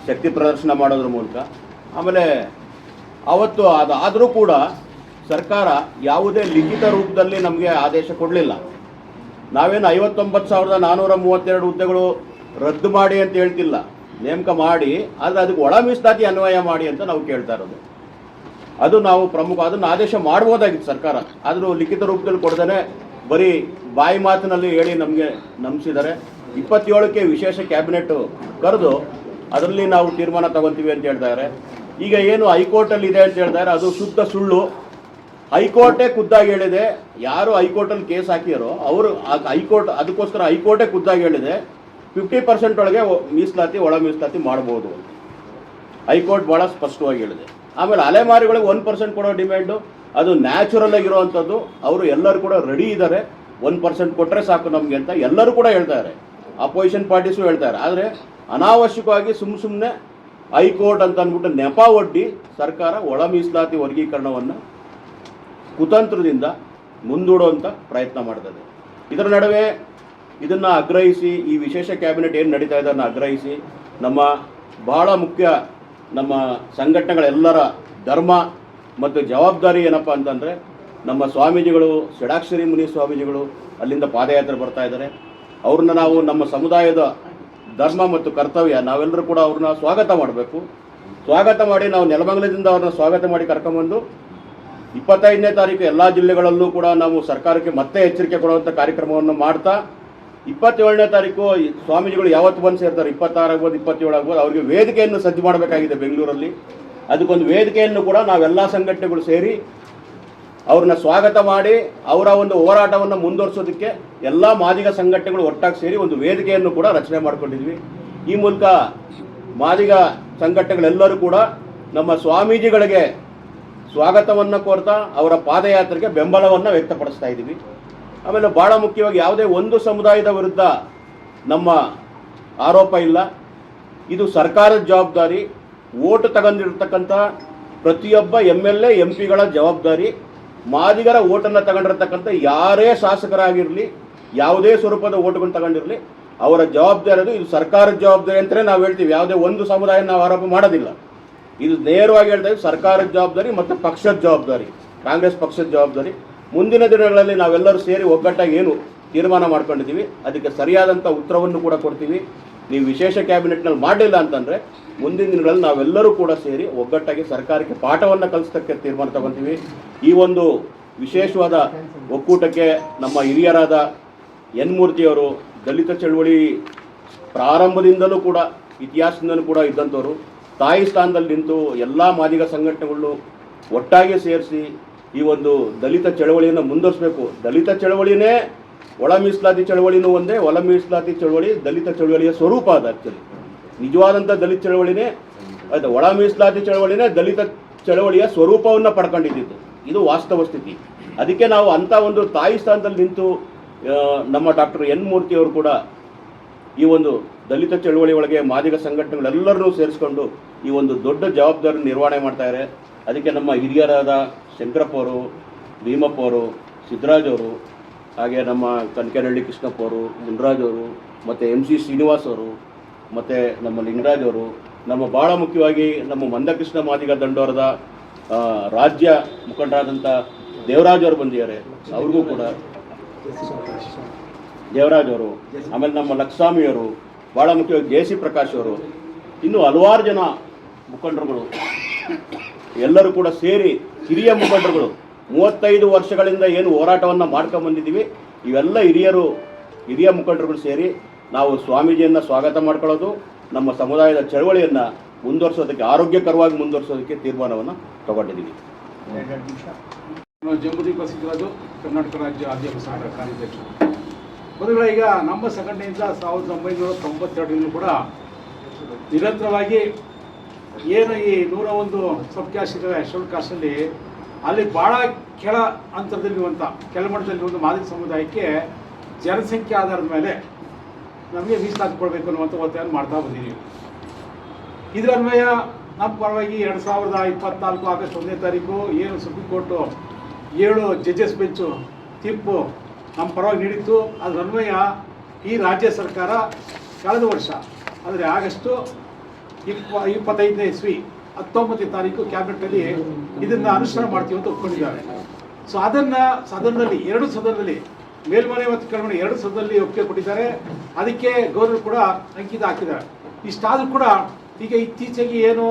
Speaker 4: ಶಕ್ತಿ ಪ್ರದರ್ಶನ ಮಾಡೋದ್ರ ಮೂಲಕ. ಆಮೇಲೆ ಆವತ್ತು ಅದಾದರೂ ಕೂಡ ಸರ್ಕಾರ ಯಾವುದೇ ಲಿಖಿತ ರೂಪದಲ್ಲಿ ನಮಗೆ ಆದೇಶ ಕೊಡಲಿಲ್ಲ. ನಾವೇನು 59,432 ಹುದ್ದೆಗಳು ರದ್ದು ಮಾಡಿ ಅಂತ ಹೇಳ್ತಿಲ್ಲ, ನೇಮಕ ಮಾಡಿ, ಆದರೆ ಅದಕ್ಕೆ ಒಳ ಮೀಸಲಾತಿ ಅನ್ವಯ ಮಾಡಿ ಅಂತ ನಾವು ಕೇಳ್ತಾ ಇರೋದು. ಅದು ನಾವು ಪ್ರಮುಖ, ಅದನ್ನು ಆದೇಶ ಮಾಡ್ಬೋದಾಗಿತ್ತು ಸರ್ಕಾರ, ಆದರೂ ಲಿಖಿತ ರೂಪದಲ್ಲಿ ಕೊಡ್ದೇ ಬರೀ ಬಾಯಿ ಮಾತಿನಲ್ಲಿ ಹೇಳಿ ನಮಗೆ ನಂಬಿಸಿದ್ದಾರೆ. 27ಕ್ಕೆ ವಿಶೇಷ ಕ್ಯಾಬಿನೆಟ್ ಕರೆದು ಅದರಲ್ಲಿ ನಾವು ತೀರ್ಮಾನ ತಗೊತೀವಿ ಅಂತ ಹೇಳ್ತಾರೆ. ಈಗ ಏನು ಹೈಕೋರ್ಟಲ್ಲಿ ಇದೆ ಅಂತ ಹೇಳ್ತಾರೆ, ಅದು ಶುದ್ಧ ಸುಳ್ಳು. ಹೈಕೋರ್ಟೇ ಖುದ್ದಾಗಿ ಹೇಳಿದೆ, ಯಾರು ಹೈಕೋರ್ಟಲ್ಲಿ ಕೇಸ್ ಹಾಕಿರೋ ಅವರು ಹೈಕೋರ್ಟ್, ಅದಕ್ಕೋಸ್ಕರ ಹೈಕೋರ್ಟೇ ಖುದ್ದಾಗಿ ಹೇಳಿದೆ 50% ಒಳಗೆ ಮೀಸಲಾತಿ ಒಳ ಮೀಸಲಾತಿ ಮಾಡ್ಬೋದು. ಹೈಕೋರ್ಟ್ ಭಾಳ ಸ್ಪಷ್ಟವಾಗಿ ಹೇಳಿದೆ. ಆಮೇಲೆ ಅಲೆಮಾರಿಗಳಿಗೆ 1% ಕೊಡೋ ಡಿಮ್ಯಾಂಡು ಅದು ನ್ಯಾಚುರಲ್ ಆಗಿರುವಂಥದ್ದು. ಅವರು ಎಲ್ಲರೂ ಕೂಡ ರೆಡಿ ಇದ್ದಾರೆ, 1% ಕೊಟ್ಟರೆ ಸಾಕು ನಮಗೆ ಅಂತ ಎಲ್ಲರೂ ಕೂಡ ಹೇಳ್ತಾರೆ, ಅಪೋಸಿಷನ್ ಪಾರ್ಟೀಸು ಹೇಳ್ತಾರೆ. ಆದರೆ ಅನಾವಶ್ಯಕವಾಗಿ ಸುಮ್ಮನೆ ಹೈಕೋರ್ಟ್ ಅಂತ ಅಂದ್ಬಿಟ್ಟು ನೆಪ ಒಡ್ಡಿ ಸರ್ಕಾರ ಒಳ ಮೀಸಲಾತಿ ವರ್ಗೀಕರಣವನ್ನು ಕುತಂತ್ರದಿಂದ ಮುಂದೂಡುವಂಥ ಪ್ರಯತ್ನ ಮಾಡ್ತದೆ. ಇದರ ನಡುವೆ ಇದನ್ನು ಆಗ್ರಹಿಸಿ, ಈ ವಿಶೇಷ ಕ್ಯಾಬಿನೆಟ್ ಏನು ನಡೀತಾ ಇದೆ ಅದನ್ನು ಆಗ್ರಹಿಸಿ, ನಮ್ಮ ಬಹಳ ಮುಖ್ಯ ನಮ್ಮ ಸಂಘಟನೆಗಳೆಲ್ಲರ ಧರ್ಮ ಮತ್ತು ಜವಾಬ್ದಾರಿ ಏನಪ್ಪ ಅಂತಂದರೆ, ನಮ್ಮ ಸ್ವಾಮೀಜಿಗಳು, ಷಡಾಕ್ಷರಿ ಮುನಿ ಸ್ವಾಮೀಜಿಗಳು ಅಲ್ಲಿಂದ ಪಾದಯಾತ್ರೆ ಬರ್ತಾ ಇದ್ದಾರೆ. ಅವ್ರನ್ನ ನಾವು ನಮ್ಮ ಸಮುದಾಯದ ಧರ್ಮ ಮತ್ತು ಕರ್ತವ್ಯ, ನಾವೆಲ್ಲರೂ ಕೂಡ ಅವ್ರನ್ನ ಸ್ವಾಗತ ಮಾಡಬೇಕು. ಸ್ವಾಗತ ಮಾಡಿ ನಾವು ನೆಲಮಂಗಲದಿಂದ ಅವ್ರನ್ನ ಸ್ವಾಗತ ಮಾಡಿ ಕರ್ಕೊಂಬಂದು 25ನೇ ತಾರೀಕು ಎಲ್ಲ ಜಿಲ್ಲೆಗಳಲ್ಲೂ ಕೂಡ ನಾವು ಸರ್ಕಾರಕ್ಕೆ ಮತ್ತೆ ಎಚ್ಚರಿಕೆ ಕೊಡುವಂಥ ಕಾರ್ಯಕ್ರಮವನ್ನು ಮಾಡ್ತಾ, 27ನೇ ತಾರೀಕು ಸ್ವಾಮೀಜಿಗಳು ಯಾವತ್ತು ಬಂದು ಸೇರ್ತಾರೆ, 26 ಆಗ್ಬೋದು, 27 ಆಗ್ಬೋದು, ಅವ್ರಿಗೆ ವೇದಿಕೆಯನ್ನು ಸಜ್ಜು ಮಾಡಬೇಕಾಗಿದೆ ಬೆಂಗಳೂರಲ್ಲಿ. ಅದಕ್ಕೊಂದು ವೇದಿಕೆಯನ್ನು ಕೂಡ ನಾವೆಲ್ಲ ಸಂಘಟನೆಗಳು ಸೇರಿ ಅವ್ರನ್ನ ಸ್ವಾಗತ ಮಾಡಿ ಅವರ ಒಂದು ಹೋರಾಟವನ್ನು ಮುಂದುವರಿಸೋದಕ್ಕೆ ಎಲ್ಲ ಮಾದಿಗ ಸಂಘಟನೆಗಳು ಒಟ್ಟಾಗಿ ಸೇರಿ ಒಂದು ವೇದಿಕೆಯನ್ನು ಕೂಡ ರಚನೆ ಮಾಡಿಕೊಂಡಿದ್ವಿ. ಈ ಮೂಲಕ ಮಾದಿಗ ಸಂಘಟನೆಗಳೆಲ್ಲರೂ ಕೂಡ ನಮ್ಮ ಸ್ವಾಮೀಜಿಗಳಿಗೆ ಸ್ವಾಗತವನ್ನು ಕೋರ್ತಾ ಅವರ ಪಾದಯಾತ್ರೆಗೆ ಬೆಂಬಲವನ್ನು ವ್ಯಕ್ತಪಡಿಸ್ತಾ ಇದ್ದೀವಿ. ಆಮೇಲೆ ಭಾಳ ಮುಖ್ಯವಾಗಿ ಯಾವುದೇ ಒಂದು ಸಮುದಾಯದ ವಿರುದ್ಧ ನಮ್ಮ ಆರೋಪ ಇಲ್ಲ. ಇದು ಸರ್ಕಾರದ ಜವಾಬ್ದಾರಿ, ಓಟು ತಗೊಂಡಿರ್ತಕ್ಕಂಥ ಪ್ರತಿಯೊಬ್ಬ MLA MP ಗಳ ಜವಾಬ್ದಾರಿ. ಮಾದಿಗರ ಓಟನ್ನು ತಗೊಂಡಿರ್ತಕ್ಕಂಥ ಯಾರೇ ಶಾಸಕರಾಗಿರಲಿ, ಯಾವುದೇ ಸ್ವರೂಪದ ಓಟುಗಳನ್ನು ತಗೊಂಡಿರಲಿ, ಅವರ ಜವಾಬ್ದಾರಿ ಅದು. ಇದು ಸರ್ಕಾರದ ಜವಾಬ್ದಾರಿ ಅಂತಲೇ ನಾವು ಹೇಳ್ತೀವಿ, ಯಾವುದೇ ಒಂದು ಸಮುದಾಯ ನಾವು ಆರೋಪ ಮಾಡೋದಿಲ್ಲ. ಇದು ನೇರವಾಗಿ ಹೇಳ್ತಾ ಇದ್ದೀವಿ, ಸರ್ಕಾರದ ಜವಾಬ್ದಾರಿ ಮತ್ತು ಪಕ್ಷದ ಜವಾಬ್ದಾರಿ, ಕಾಂಗ್ರೆಸ್ ಪಕ್ಷದ ಜವಾಬ್ದಾರಿ. ಮುಂದಿನ ದಿನಗಳಲ್ಲಿ ನಾವೆಲ್ಲರೂ ಸೇರಿ ಒಗ್ಗಟ್ಟಾಗಿ ಏನು ತೀರ್ಮಾನ ಮಾಡ್ಕೊಂಡಿದ್ದೀವಿ ಅದಕ್ಕೆ ಸರಿಯಾದಂಥ ಉತ್ತರವನ್ನು ಕೂಡ ಕೊಡ್ತೀವಿ. ನೀವು ವಿಶೇಷ ಕ್ಯಾಬಿನೆಟ್ನಲ್ಲಿ ಮಾಡಲಿಲ್ಲ ಅಂತಂದರೆ ಮುಂದಿನ ದಿನಗಳಲ್ಲಿ ನಾವೆಲ್ಲರೂ ಕೂಡ ಸೇರಿ ಒಗ್ಗಟ್ಟಾಗಿ ಸರ್ಕಾರಕ್ಕೆ ಪಾಠವನ್ನು ಕಲಿಸೋಕ್ಕೆ ತೀರ್ಮಾನ ತಗೊತೀವಿ. ಈ ಒಂದು ವಿಶೇಷವಾದ ಒಕ್ಕೂಟಕ್ಕೆ ನಮ್ಮ ಹಿರಿಯರಾದ ಎನ್ ಮೂರ್ತಿಯವರು ದಲಿತ ಚಳವಳಿ ಪ್ರಾರಂಭದಿಂದಲೂ ಕೂಡ ಇತಿಹಾಸದಿಂದಲೂ ಕೂಡ ಇದ್ದಂಥವರು, ತಾಯಿ ಸ್ಥಾನದಲ್ಲಿ ನಿಂತು ಎಲ್ಲ ಮಾದಿಗ ಸಂಘಟನೆಗಳು ಒಟ್ಟಾಗಿ ಸೇರಿಸಿ ಈ ಒಂದು ದಲಿತ ಚಳವಳಿಯನ್ನು ಮುಂದುವರಿಸಬೇಕು. ದಲಿತ ಚಳವಳಿನೇ ಒಳ ಮೀಸಲಾತಿ ಚಳವಳಿನೂ ಒಂದೇ, ಒಳ ಮೀಸಲಾತಿ ಚಳವಳಿ ದಲಿತ ಚಳವಳಿಯ ಸ್ವರೂಪ ಅದು. ಆ್ಯಕ್ಚುಲಿ ನಿಜವಾದಂಥ ದಲಿತ ಚಳವಳಿನೇ ಅದು, ಒಳ ಮೀಸಲಾತಿ ಚಳವಳಿನೇ ದಲಿತ ಚಳವಳಿಯ ಸ್ವರೂಪವನ್ನು ಪಡ್ಕೊಂಡಿದ್ದು. ಇದು ವಾಸ್ತವ ಸ್ಥಿತಿ.
Speaker 6: ಅದಕ್ಕೆ ನಾವು ಅಂಥ ಒಂದು ತಾಯಿ ಸ್ಥಾನದಲ್ಲಿ ನಿಂತು ನಮ್ಮ ಡಾಕ್ಟರ್ ಎನ್ ಮೂರ್ತಿಯವರು ಕೂಡ ಈ ಒಂದು ದಲಿತ ಚಳವಳಿ ಒಳಗೆ ಮಾದಿಗ ಸಂಘಟನೆಗಳೆಲ್ಲರನ್ನೂ ಸೇರಿಸ್ಕೊಂಡು ಈ ಒಂದು ದೊಡ್ಡ ಜವಾಬ್ದಾರಿ ನಿರ್ವಹಣೆ ಮಾಡ್ತಾಯಿದ್ದಾರೆ. ಅದಕ್ಕೆ ನಮ್ಮ ಹಿರಿಯರಾದ ಶಂಕರಪ್ಪ ಅವರು, ಭೀಮಪ್ಪ ಅವರು, ಸಿದ್ದರಾಜ್ ಅವರು, ಹಾಗೆ ನಮ್ಮ ಕನಕನಹಳ್ಳಿ ಕೃಷ್ಣಪ್ಪ ಅವರು, ಮುನ್ರಾಜ್ ಅವರು, ಮತ್ತು MC ಶ್ರೀನಿವಾಸ್ ಅವರು, ಮತ್ತು ನಮ್ಮ ಲಿಂಗರಾಜ್ ಅವರು, ನಮ್ಮ ಭಾಳ ಮುಖ್ಯವಾಗಿ ನಮ್ಮ ಮಂದಕೃಷ್ಣ ಮಾದಿಗ ದಂಡೋರದ ರಾಜ್ಯ ಮುಖಂಡರಾದಂಥ ದೇವರಾಜ್ ಅವರು ಬಂದಿದ್ದಾರೆ. ಅವ್ರಿಗೂ ಕೂಡ ದೇವರಾಜ್ ಅವರು, ಆಮೇಲೆ ನಮ್ಮ ಲಕ್ಷ್ಮೀಯವರು, ಭಾಳ ಮುಖ್ಯವಾಗಿ JC ಪ್ರಕಾಶ್ ಅವರು, ಇನ್ನೂ ಹಲವಾರು ಜನ ಮುಖಂಡರುಗಳು ಎಲ್ಲರೂ ಕೂಡ ಸೇರಿ ಹಿರಿಯ ಮುಖಂಡರುಗಳು 35 ವರ್ಷಗಳಿಂದ ಏನು ಹೋರಾಟವನ್ನು ಮಾಡ್ಕೊಂಬಂದಿದ್ದೀವಿ, ಇವೆಲ್ಲ ಹಿರಿಯ ಮುಖಂಡರುಗಳು ಸೇರಿ ನಾವು ಸ್ವಾಮೀಜಿಯನ್ನು ಸ್ವಾಗತ ಮಾಡ್ಕೊಳ್ಳೋದು, ನಮ್ಮ ಸಮುದಾಯದ ಚಳವಳಿಯನ್ನು ಮುಂದುವರಿಸೋದಕ್ಕೆ, ಆರೋಗ್ಯಕರವಾಗಿ ಮುಂದುವರಿಸೋದಕ್ಕೆ ತೀರ್ಮಾನವನ್ನು ತಗೊಂಡಿದ್ದೀವಿ.
Speaker 7: ಜಂಬುದೀಪ ಸಿದ್ದರಾಜು, ಕರ್ನಾಟಕ ರಾಜ್ಯ ಆದಿವಾಸಿ ಸಂಘದ ಕಾರ್ಯಾಧ್ಯಕ್ಷ. ಮೊದಲ ಈಗ ನಮ್ಮ ಸಂಘಟನೆಯಿಂದ 1992 ಕೂಡ ನಿರಂತರವಾಗಿ ಏನು ಈ 101 ಸಬ್ ಕ್ಯಾಸ್ಟ್ ಇದ್ದಾವೆ, ಶೆಡ್ಯೂಲ್ ಕಾಸ್ಟಲ್ಲಿ, ಅಲ್ಲಿ ಭಾಳ ಕೆಳ ಹಂತದಲ್ಲಿರುವಂಥ ಕೆಳಮಟ್ಟದಲ್ಲಿರುವಂಥ ಮಾದಿಗ ಸಮುದಾಯಕ್ಕೆ ಜನಸಂಖ್ಯೆ ಆಧಾರದ ಮೇಲೆ ನಮಗೆ ಮೀಸಲಾತಿ ಕೊಡಬೇಕು ಅನ್ನುವಂಥ ಒತ್ತಾಯವನ್ನು ಮಾಡ್ತಾ ಬಂದಿದ್ದೀವಿ. ಇದರ ಅನ್ವಯ ನಮ್ಮ ಪರವಾಗಿ 2024 ಆಗಸ್ಟ್ 1ನೇ ತಾರೀಕು ಏನು ಸುಪ್ರೀಂ ಕೋರ್ಟು 7 ಜಡ್ಜಸ್ ಬೆಂಚು ತೀರ್ಪು ನಮ್ಮ ಪರವಾಗಿ ನೀಡಿತ್ತು. ಅದರ ಅನ್ವಯ ಈ ರಾಜ್ಯ ಸರ್ಕಾರ ಕಳೆದ ವರ್ಷ ಅಂದರೆ ಆಗಸ್ಟು 25ನೇ ಇಸ್ವಿ 19ನೇ ತಾರೀಕು ಕ್ಯಾಬಿನೆಟಲ್ಲಿ ಇದನ್ನು ಅನುಷ್ಠಾನ ಮಾಡ್ತೀವಿ ಅಂತ ಒಪ್ಕೊಂಡಿದ್ದಾರೆ. ಸೊ ಅದನ್ನು ಸದನದಲ್ಲಿ 2 ಸದನದಲ್ಲಿ, ಮೇಲ್ಮನೆ ಮತ್ತು ಕೆಳಮನೆ 2 ಸದನದಲ್ಲಿ ಒಪ್ಪಿಗೆ ಕೊಟ್ಟಿದ್ದಾರೆ. ಅದಕ್ಕೆ ಗೌರ್ನರ್ ಕೂಡ ಅಂಕಿತ ಹಾಕಿದ್ದಾರೆ. ಇಷ್ಟಾದರೂ ಕೂಡ ಈಗ ಇತ್ತೀಚೆಗೆ ಏನು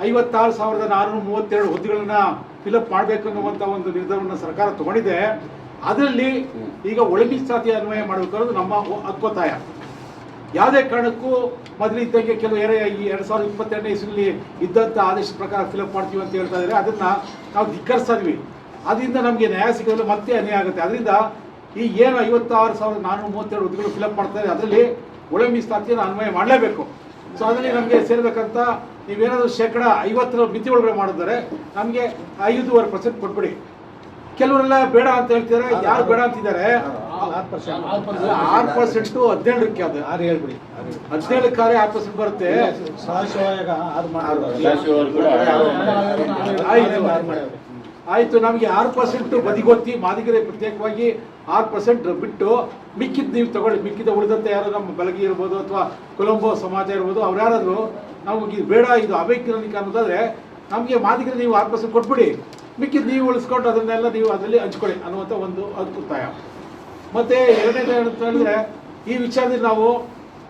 Speaker 7: 56,432 ಹುದ್ದೆಗಳನ್ನು ಫಿಲಪ್ ಮಾಡಬೇಕು ಅನ್ನುವಂಥ ಒಂದು ನಿರ್ಧಾರವನ್ನು ಸರ್ಕಾರ ತಗೊಂಡಿದೆ. ಅದರಲ್ಲಿ ಈಗ ಒಳ ಮೀಸಲಾತಿ ಅನ್ವಯ ಮಾಡಬೇಕು ಅನ್ನೋದು ನಮ್ಮ ಒತ್ತಾಯ. ಯಾವುದೇ ಕಾರಣಕ್ಕೂ ಮೊದಲು ಇದ್ದಂಗೆ ಕೆಲವು ಈ 2022ನೇ ಇಸ್ವಿಯಲ್ಲಿ ಇದ್ದಂಥ ಆದೇಶ ಪ್ರಕಾರ ಫಿಲಪ್ ಮಾಡ್ತೀವಿ ಅಂತ ಹೇಳ್ತಾ ಇದ್ದಾರೆ. ಅದನ್ನು ನಾವು ಧಿಕ್ಕರಿಸ್ತಾ ಇದ್ವಿ. ಅದರಿಂದ ನಮಗೆ ನ್ಯಾಯ ಸಿಗೋದು ಮತ್ತೆ ಅನ್ಯಾಯ ಆಗುತ್ತೆ. ಅದರಿಂದ ಈ ಏನು 56,432 ಹುದ್ದೆಗಳು ಫಿಲಪ್ ಮಾಡ್ತಾರೆ, ಅದರಲ್ಲಿ ಒಳ ಮೀಸಲಾತಿಯನ್ನು ಅನ್ವಯ ಮಾಡಲೇಬೇಕು. ಸೊ ಅದರಲ್ಲಿ ನಮಗೆ ಸೇರ್ಬೇಕಂತ ನೀವೇನಾದರೂ 50% ಮಿತಿ ಒಳಗಡೆ ಮಾಡಿದರೆ ನಮಗೆ 5.5% ಕೊಟ್ಬಿಡಿ. ಕೆಲವರೆಲ್ಲ ಬೇಡ ಅಂತ ಹೇಳ್ತಿದ್ದಾರೆ. ಯಾರು ಬೇಡ ಅಂತಿದ್ದಾರೆ? 6% 17ಕ್ಕೆ ಅದು 17ಕ್ಕೆ 6% ಬರುತ್ತೆ. ಆಯ್ತು, ನಮಗೆ 6% ಬದಿಗೊತ್ತಿ ಮಾದಿಗರೇ ಪ್ರತ್ಯೇಕವಾಗಿ 6% ಬಿಟ್ಟು ಮಿಕ್ಕಿದ್ದು ನೀವು ತಗೊಳ್ಳಿ. ಮಿಕ್ಕಿದ ಉಳಿದಂತೆ ಯಾರು ನಮ್ಮ ಬೆಳಗಿ ಇರ್ಬೋದು ಅಥವಾ ಕೊಲಂಬೋ ಸಮಾಜ ಇರ್ಬೋದು, ಅವ್ರು ಯಾರಾದರೂ ನಾವು ಇದು ಬೇಡ, ಇದು ಅವೈಜ್ಞಾನಿಕ ಅನ್ನೋದಾದ್ರೆ ನಮಗೆ ಮಾದಿಗರು ನೀವು 6% ಕೊಟ್ಬಿಡಿ, ಮಿಕ್ಕಿದ್ದು ನೀವು ಉಳಿಸ್ಕೊಂಡು ಅದನ್ನೆಲ್ಲ ನೀವು ಅದರಲ್ಲಿ ಹಂಚ್ಕೊಳ್ಳಿ ಅನ್ನುವಂಥ ಒಂದು ಅಭಿಪ್ರಾಯ. ಮತ್ತು ಎರಡನೇದು ಅಂತ ಹೇಳಿದ್ರೆ, ಈ ವಿಚಾರದಲ್ಲಿ ನಾವು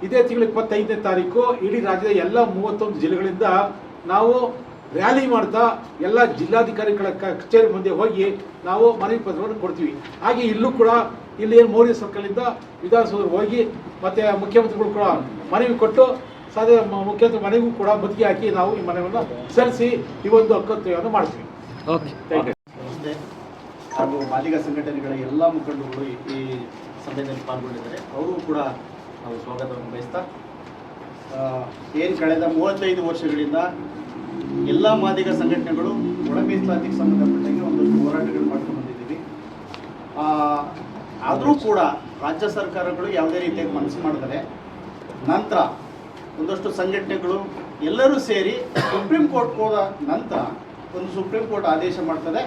Speaker 7: ಇದೇ ತಿಂಗಳ 25ನೇ ತಾರೀಕು ಇಡೀ ರಾಜ್ಯದ ಎಲ್ಲ 31 ಜಿಲ್ಲೆಗಳಿಂದ ನಾವು ರ್ಯಾಲಿ ಮಾಡ್ತಾ ಎಲ್ಲ ಜಿಲ್ಲಾಧಿಕಾರಿಗಳ ಕಚೇರಿ ಮುಂದೆ ಹೋಗಿ ನಾವು ಮನವಿ ಪತ್ರವನ್ನು ಕೊಡ್ತೀವಿ. ಹಾಗೆ ಇಲ್ಲೂ ಕೂಡ ಇಲ್ಲಿ ಏನು ಮೌರ್ಯ ಸರ್ಕಲಿಂದ ವಿಧಾನಸೌಧಕ್ಕೆ ಹೋಗಿ ಮತ್ತು ಮುಖ್ಯಮಂತ್ರಿಗಳು ಕೂಡ ಮನವಿ ಕೊಟ್ಟು ಮುಖ್ಯಮಂತ್ರಿ ಮನೆಗೂ ಕೂಡ ಮುತ್ತಿಗೆ ಹಾಕಿ ನಾವು ಈ ಮನವಿಯನ್ನು ಸಲ್ಲಿಸಿ ಈ ಒಂದು ಹಕ್ಕನ್ನು ಮಾಡ್ತೀವಿ.
Speaker 2: ಹಾಗೂ ಮಾದಿಗ ಸಂಘಟನೆಗಳ ಎಲ್ಲ ಮುಖಂಡರುಗಳು ಈ ಸಭೆಯಲ್ಲಿ ಪಾಲ್ಗೊಂಡಿದ್ದಾರೆ. ಅವರು ಕೂಡ ನಾವು ಸ್ವಾಗತವನ್ನು ಬಯಸ್ತಾ, ಏನು ಕಳೆದ 35 ವರ್ಷಗಳಿಂದ ಎಲ್ಲ ಮಾದಿಗ ಸಂಘಟನೆಗಳು ಒಳ ಮೀಸಲಾತಿಗೆ ಸಂಬಂಧಪಟ್ಟಂಗೆ ಒಂದಷ್ಟು ಹೋರಾಟಗಳು ಮಾಡ್ಕೊಂಡು ಬಂದಿದ್ದೀವಿ. ಆದರೂ ಕೂಡ ರಾಜ್ಯ ಸರ್ಕಾರಗಳು ಯಾವುದೇ ರೀತಿಯಾಗಿ ಮನಸ್ಸು ಮಾಡಿದರೆ ನಂತರ ಒಂದಷ್ಟು ಸಂಘಟನೆಗಳು ಎಲ್ಲರೂ ಸೇರಿ ಸುಪ್ರೀಂ ಕೋರ್ಟ್ ಹೋದ ನಂತರ ಒಂದು ಸುಪ್ರೀಂ ಕೋರ್ಟ್ ಆದೇಶ ಮಾಡ್ತದೆ,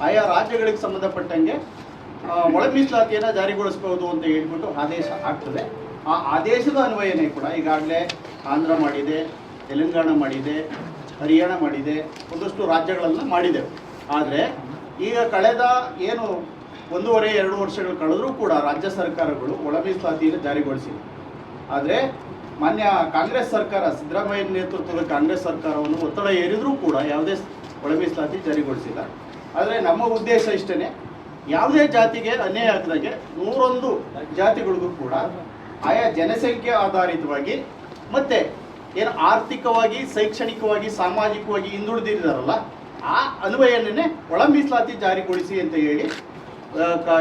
Speaker 2: ಆಯಾ ರಾಜ್ಯಗಳಿಗೆ ಸಂಬಂಧಪಟ್ಟಂಗೆ ಒಳ ಮೀಸಲಾತಿಯನ್ನು ಜಾರಿಗೊಳಿಸಬಹುದು ಅಂತ ಹೇಳ್ಬಿಟ್ಟು ಆದೇಶ ಆಗ್ತದೆ. ಆ ಆದೇಶದ ಅನ್ವಯನೇ ಕೂಡ ಈಗಾಗಲೇ ಆಂಧ್ರ ಮಾಡಿದೆ, ತೆಲಂಗಾಣ ಮಾಡಿದೆ, ಹರಿಯಾಣ ಮಾಡಿದೆ, ಒಂದಷ್ಟು ರಾಜ್ಯಗಳೆಲ್ಲ ಮಾಡಿದೆವು. ಆದರೆ ಈಗ ಕಳೆದ ಏನು 1.5-2 ವರ್ಷಗಳು ಕಳೆದರೂ ಕೂಡ ರಾಜ್ಯ ಸರ್ಕಾರಗಳು ಒಳ ಮೀಸಲಾತಿಯನ್ನು ಜಾರಿಗೊಳಿಸಿದೆ. ಆದರೆ ಮಾನ್ಯ ಕಾಂಗ್ರೆಸ್ ಸರ್ಕಾರ, ಸಿದ್ದರಾಮಯ್ಯ ನೇತೃತ್ವದ ಕಾಂಗ್ರೆಸ್ ಸರ್ಕಾರವನ್ನು ಒತ್ತಡ ಏರಿದರೂ ಕೂಡ ಯಾವುದೇ ಒಳ ಮೀಸಲಾತಿ ಜಾರಿಗೊಳಿಸಿಲ್ಲ. ಆದರೆ ನಮ್ಮ ಉದ್ದೇಶ ಇಷ್ಟೇ, ಯಾವುದೇ ಜಾತಿಗೆ ಅನ್ಯಾಯ ಆಗದಾಗೆ 101 ಜಾತಿಗಳಿಗೂ ಕೂಡ ಆಯಾ ಜನಸಂಖ್ಯೆ ಆಧಾರಿತವಾಗಿ ಮತ್ತು ಏನು ಆರ್ಥಿಕವಾಗಿ, ಶೈಕ್ಷಣಿಕವಾಗಿ, ಸಾಮಾಜಿಕವಾಗಿ ಹಿಂದುಳಿದಿದ್ದಾರಲ್ಲ, ಆ ಅನ್ವಯನೇ ಒಳ ಮೀಸಲಾತಿ ಜಾರಿಗೊಳಿಸಿ ಅಂತ ಹೇಳಿ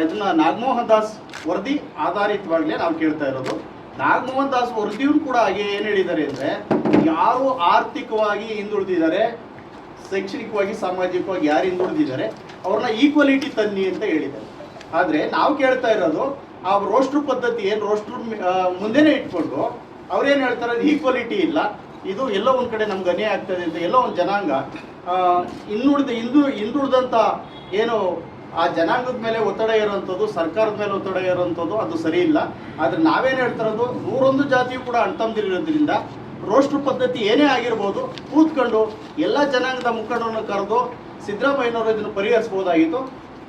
Speaker 2: ಇದನ್ನು ನಾಗಮೋಹನ್ ದಾಸ್ ವರದಿ ಆಧಾರಿತವಾಗಲೇ ನಾವು ಕೇಳ್ತಾ ಇರೋದು. ನಾಗಮೋಹನ್ ದಾಸ್ ವರದಿಯೂ ಕೂಡ ಹಾಗೆ ಏನು ಹೇಳಿದ್ದಾರೆ ಅಂದರೆ, ಯಾರು ಆರ್ಥಿಕವಾಗಿ ಹಿಂದುಳಿದಿದ್ದಾರೆ,
Speaker 8: ಶೈಕ್ಷಣಿಕವಾಗಿ ಸಾಮಾಜಿಕವಾಗಿ ಯಾರು ಹಿಂದುಳಿದಿದ್ದಾರೆ ಅವ್ರನ್ನ ಈಕ್ವಾಲಿಟಿ ತನ್ನಿ ಅಂತ ಹೇಳಿದ್ದಾರೆ. ಆದರೆ ನಾವು ಕೇಳ್ತಾ ಇರೋದು ಆ ರೋಸ್ಟ್ರ್ ಪದ್ಧತಿ ಏನು ರೋಸ್ಟ್ರ್ ಮುಂದೆನೇ ಇಟ್ಕೊಂಡು ಅವ್ರೇನು ಹೇಳ್ತಾರೆ ಈಕ್ವಾಲಿಟಿ ಇಲ್ಲ, ಇದು ಎಲ್ಲೋ ಒಂದು ಕಡೆ ನಮ್ಗೆ ಅನ್ಯಾಯ ಆಗ್ತದೆ ಅಂತ ಎಲ್ಲೋ ಒಂದು ಜನಾಂಗ ಹಿಂದುಳಿದಂಥ ಏನು ಆ ಜನಾಂಗದ ಮೇಲೆ ಒತ್ತಡ ಇರೋವಂಥದ್ದು, ಸರ್ಕಾರದ ಮೇಲೆ ಒತ್ತಡ ಇರೋವಂಥದ್ದು ಅದು ಸರಿ ಇಲ್ಲ. ಆದರೆ ನಾವೇನು ಹೇಳ್ತಿರೋದು 101 ಜಾತಿಯು ಕೂಡ ಅಣ್ತಂದಿರೋದ್ರಿಂದ ರೋಸ್ಟ್ರ್ ಪದ್ಧತಿ ಏನೇ ಆಗಿರ್ಬೋದು ಕೂತ್ಕೊಂಡು ಎಲ್ಲ ಜನಾಂಗದ ಮುಖಂಡರನ್ನು ಕರೆದು ಸಿದ್ದರಾಮಯ್ಯನವರು ಇದನ್ನು ಪರಿಹರಿಸ್ಬೋದಾಗಿತ್ತು.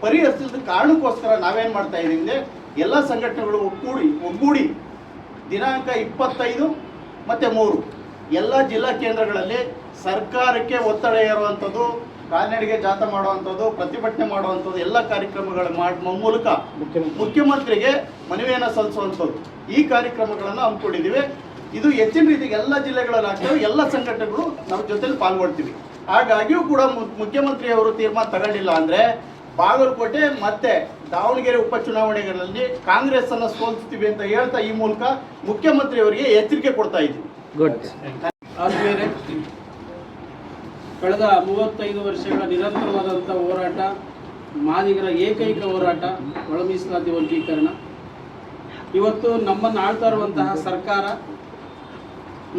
Speaker 8: ಪರಿಹರಿಸಿದ ಕಾರಣಕ್ಕೋಸ್ಕರ ನಾವೇನು ಮಾಡ್ತಾ ಇದ್ದೀವಿ, ಎಲ್ಲ ಸಂಘಟನೆಗಳು ಒಗ್ಗೂಡಿ ದಿನಾಂಕ 25 ಮತ್ತು 3 ಎಲ್ಲ ಜಿಲ್ಲಾ ಕೇಂದ್ರಗಳಲ್ಲಿ ಸರ್ಕಾರಕ್ಕೆ ಒತ್ತಡ ಇರುವಂಥದ್ದು, ಕಾಲ್ನಡಿಗೆ ಜಾಥಾ ಮಾಡುವಂಥದ್ದು, ಪ್ರತಿಭಟನೆ ಮಾಡುವಂಥದ್ದು ಎಲ್ಲ ಕಾರ್ಯಕ್ರಮಗಳ ಮೂಲಕ ಮುಖ್ಯಮಂತ್ರಿಗೆ ಮನವಿಯನ್ನು ಸಲ್ಲಿಸುವಂಥದ್ದು ಈ ಕಾರ್ಯಕ್ರಮಗಳನ್ನು ಹಮ್ಮಿಕೊಂಡಿದ್ದೀವಿ. ಇದು ಹೆಚ್ಚಿನ ರೀತಿಗೆ ಎಲ್ಲ ಜಿಲ್ಲೆಗಳಲ್ಲಿ ಆಗ್ತವೆ, ಎಲ್ಲ ಸಂಘಟನೆಗಳು ನಮ್ಮ ಜೊತೆಲಿ ಪಾಲ್ಗೊಳ್ತೀವಿ. ಹಾಗಾಗಿಯೂ ಕೂಡ ಮುಖ್ಯಮಂತ್ರಿಯವರು ತೀರ್ಮಾನ ತಗೊಂಡಿಲ್ಲ ಅಂದರೆ ಬಾಗಲಕೋಟೆ ಮತ್ತೆ ದಾವಣಗೆರೆ ಉಪಚುನಾವಣೆಗಳಲ್ಲಿ ಕಾಂಗ್ರೆಸ್ ಅನ್ನು ಸೋಲಿಸ್ತೀವಿ ಅಂತ ಹೇಳ್ತಾ ಈ ಮೂಲಕ ಮುಖ್ಯಮಂತ್ರಿಯವರಿಗೆ ಎಚ್ಚರಿಕೆ ಕೊಡ್ತಾ ಇದ್ದೀವಿ.
Speaker 9: ಆದ್ಮೇಲೆ ಕಳೆದ 35 ವರ್ಷಗಳ ನಿರಂತರವಾದಂಥ ಹೋರಾಟ, ಮಾದಿಗರ ಏಕೈಕ ಹೋರಾಟ ಒಳ ಮೀಸಲಾತಿ ವರ್ಗೀಕರಣ. ಇವತ್ತು ನಮ್ಮನ್ನು ಆಳ್ತಾ ಇರುವಂತಹ ಸರ್ಕಾರ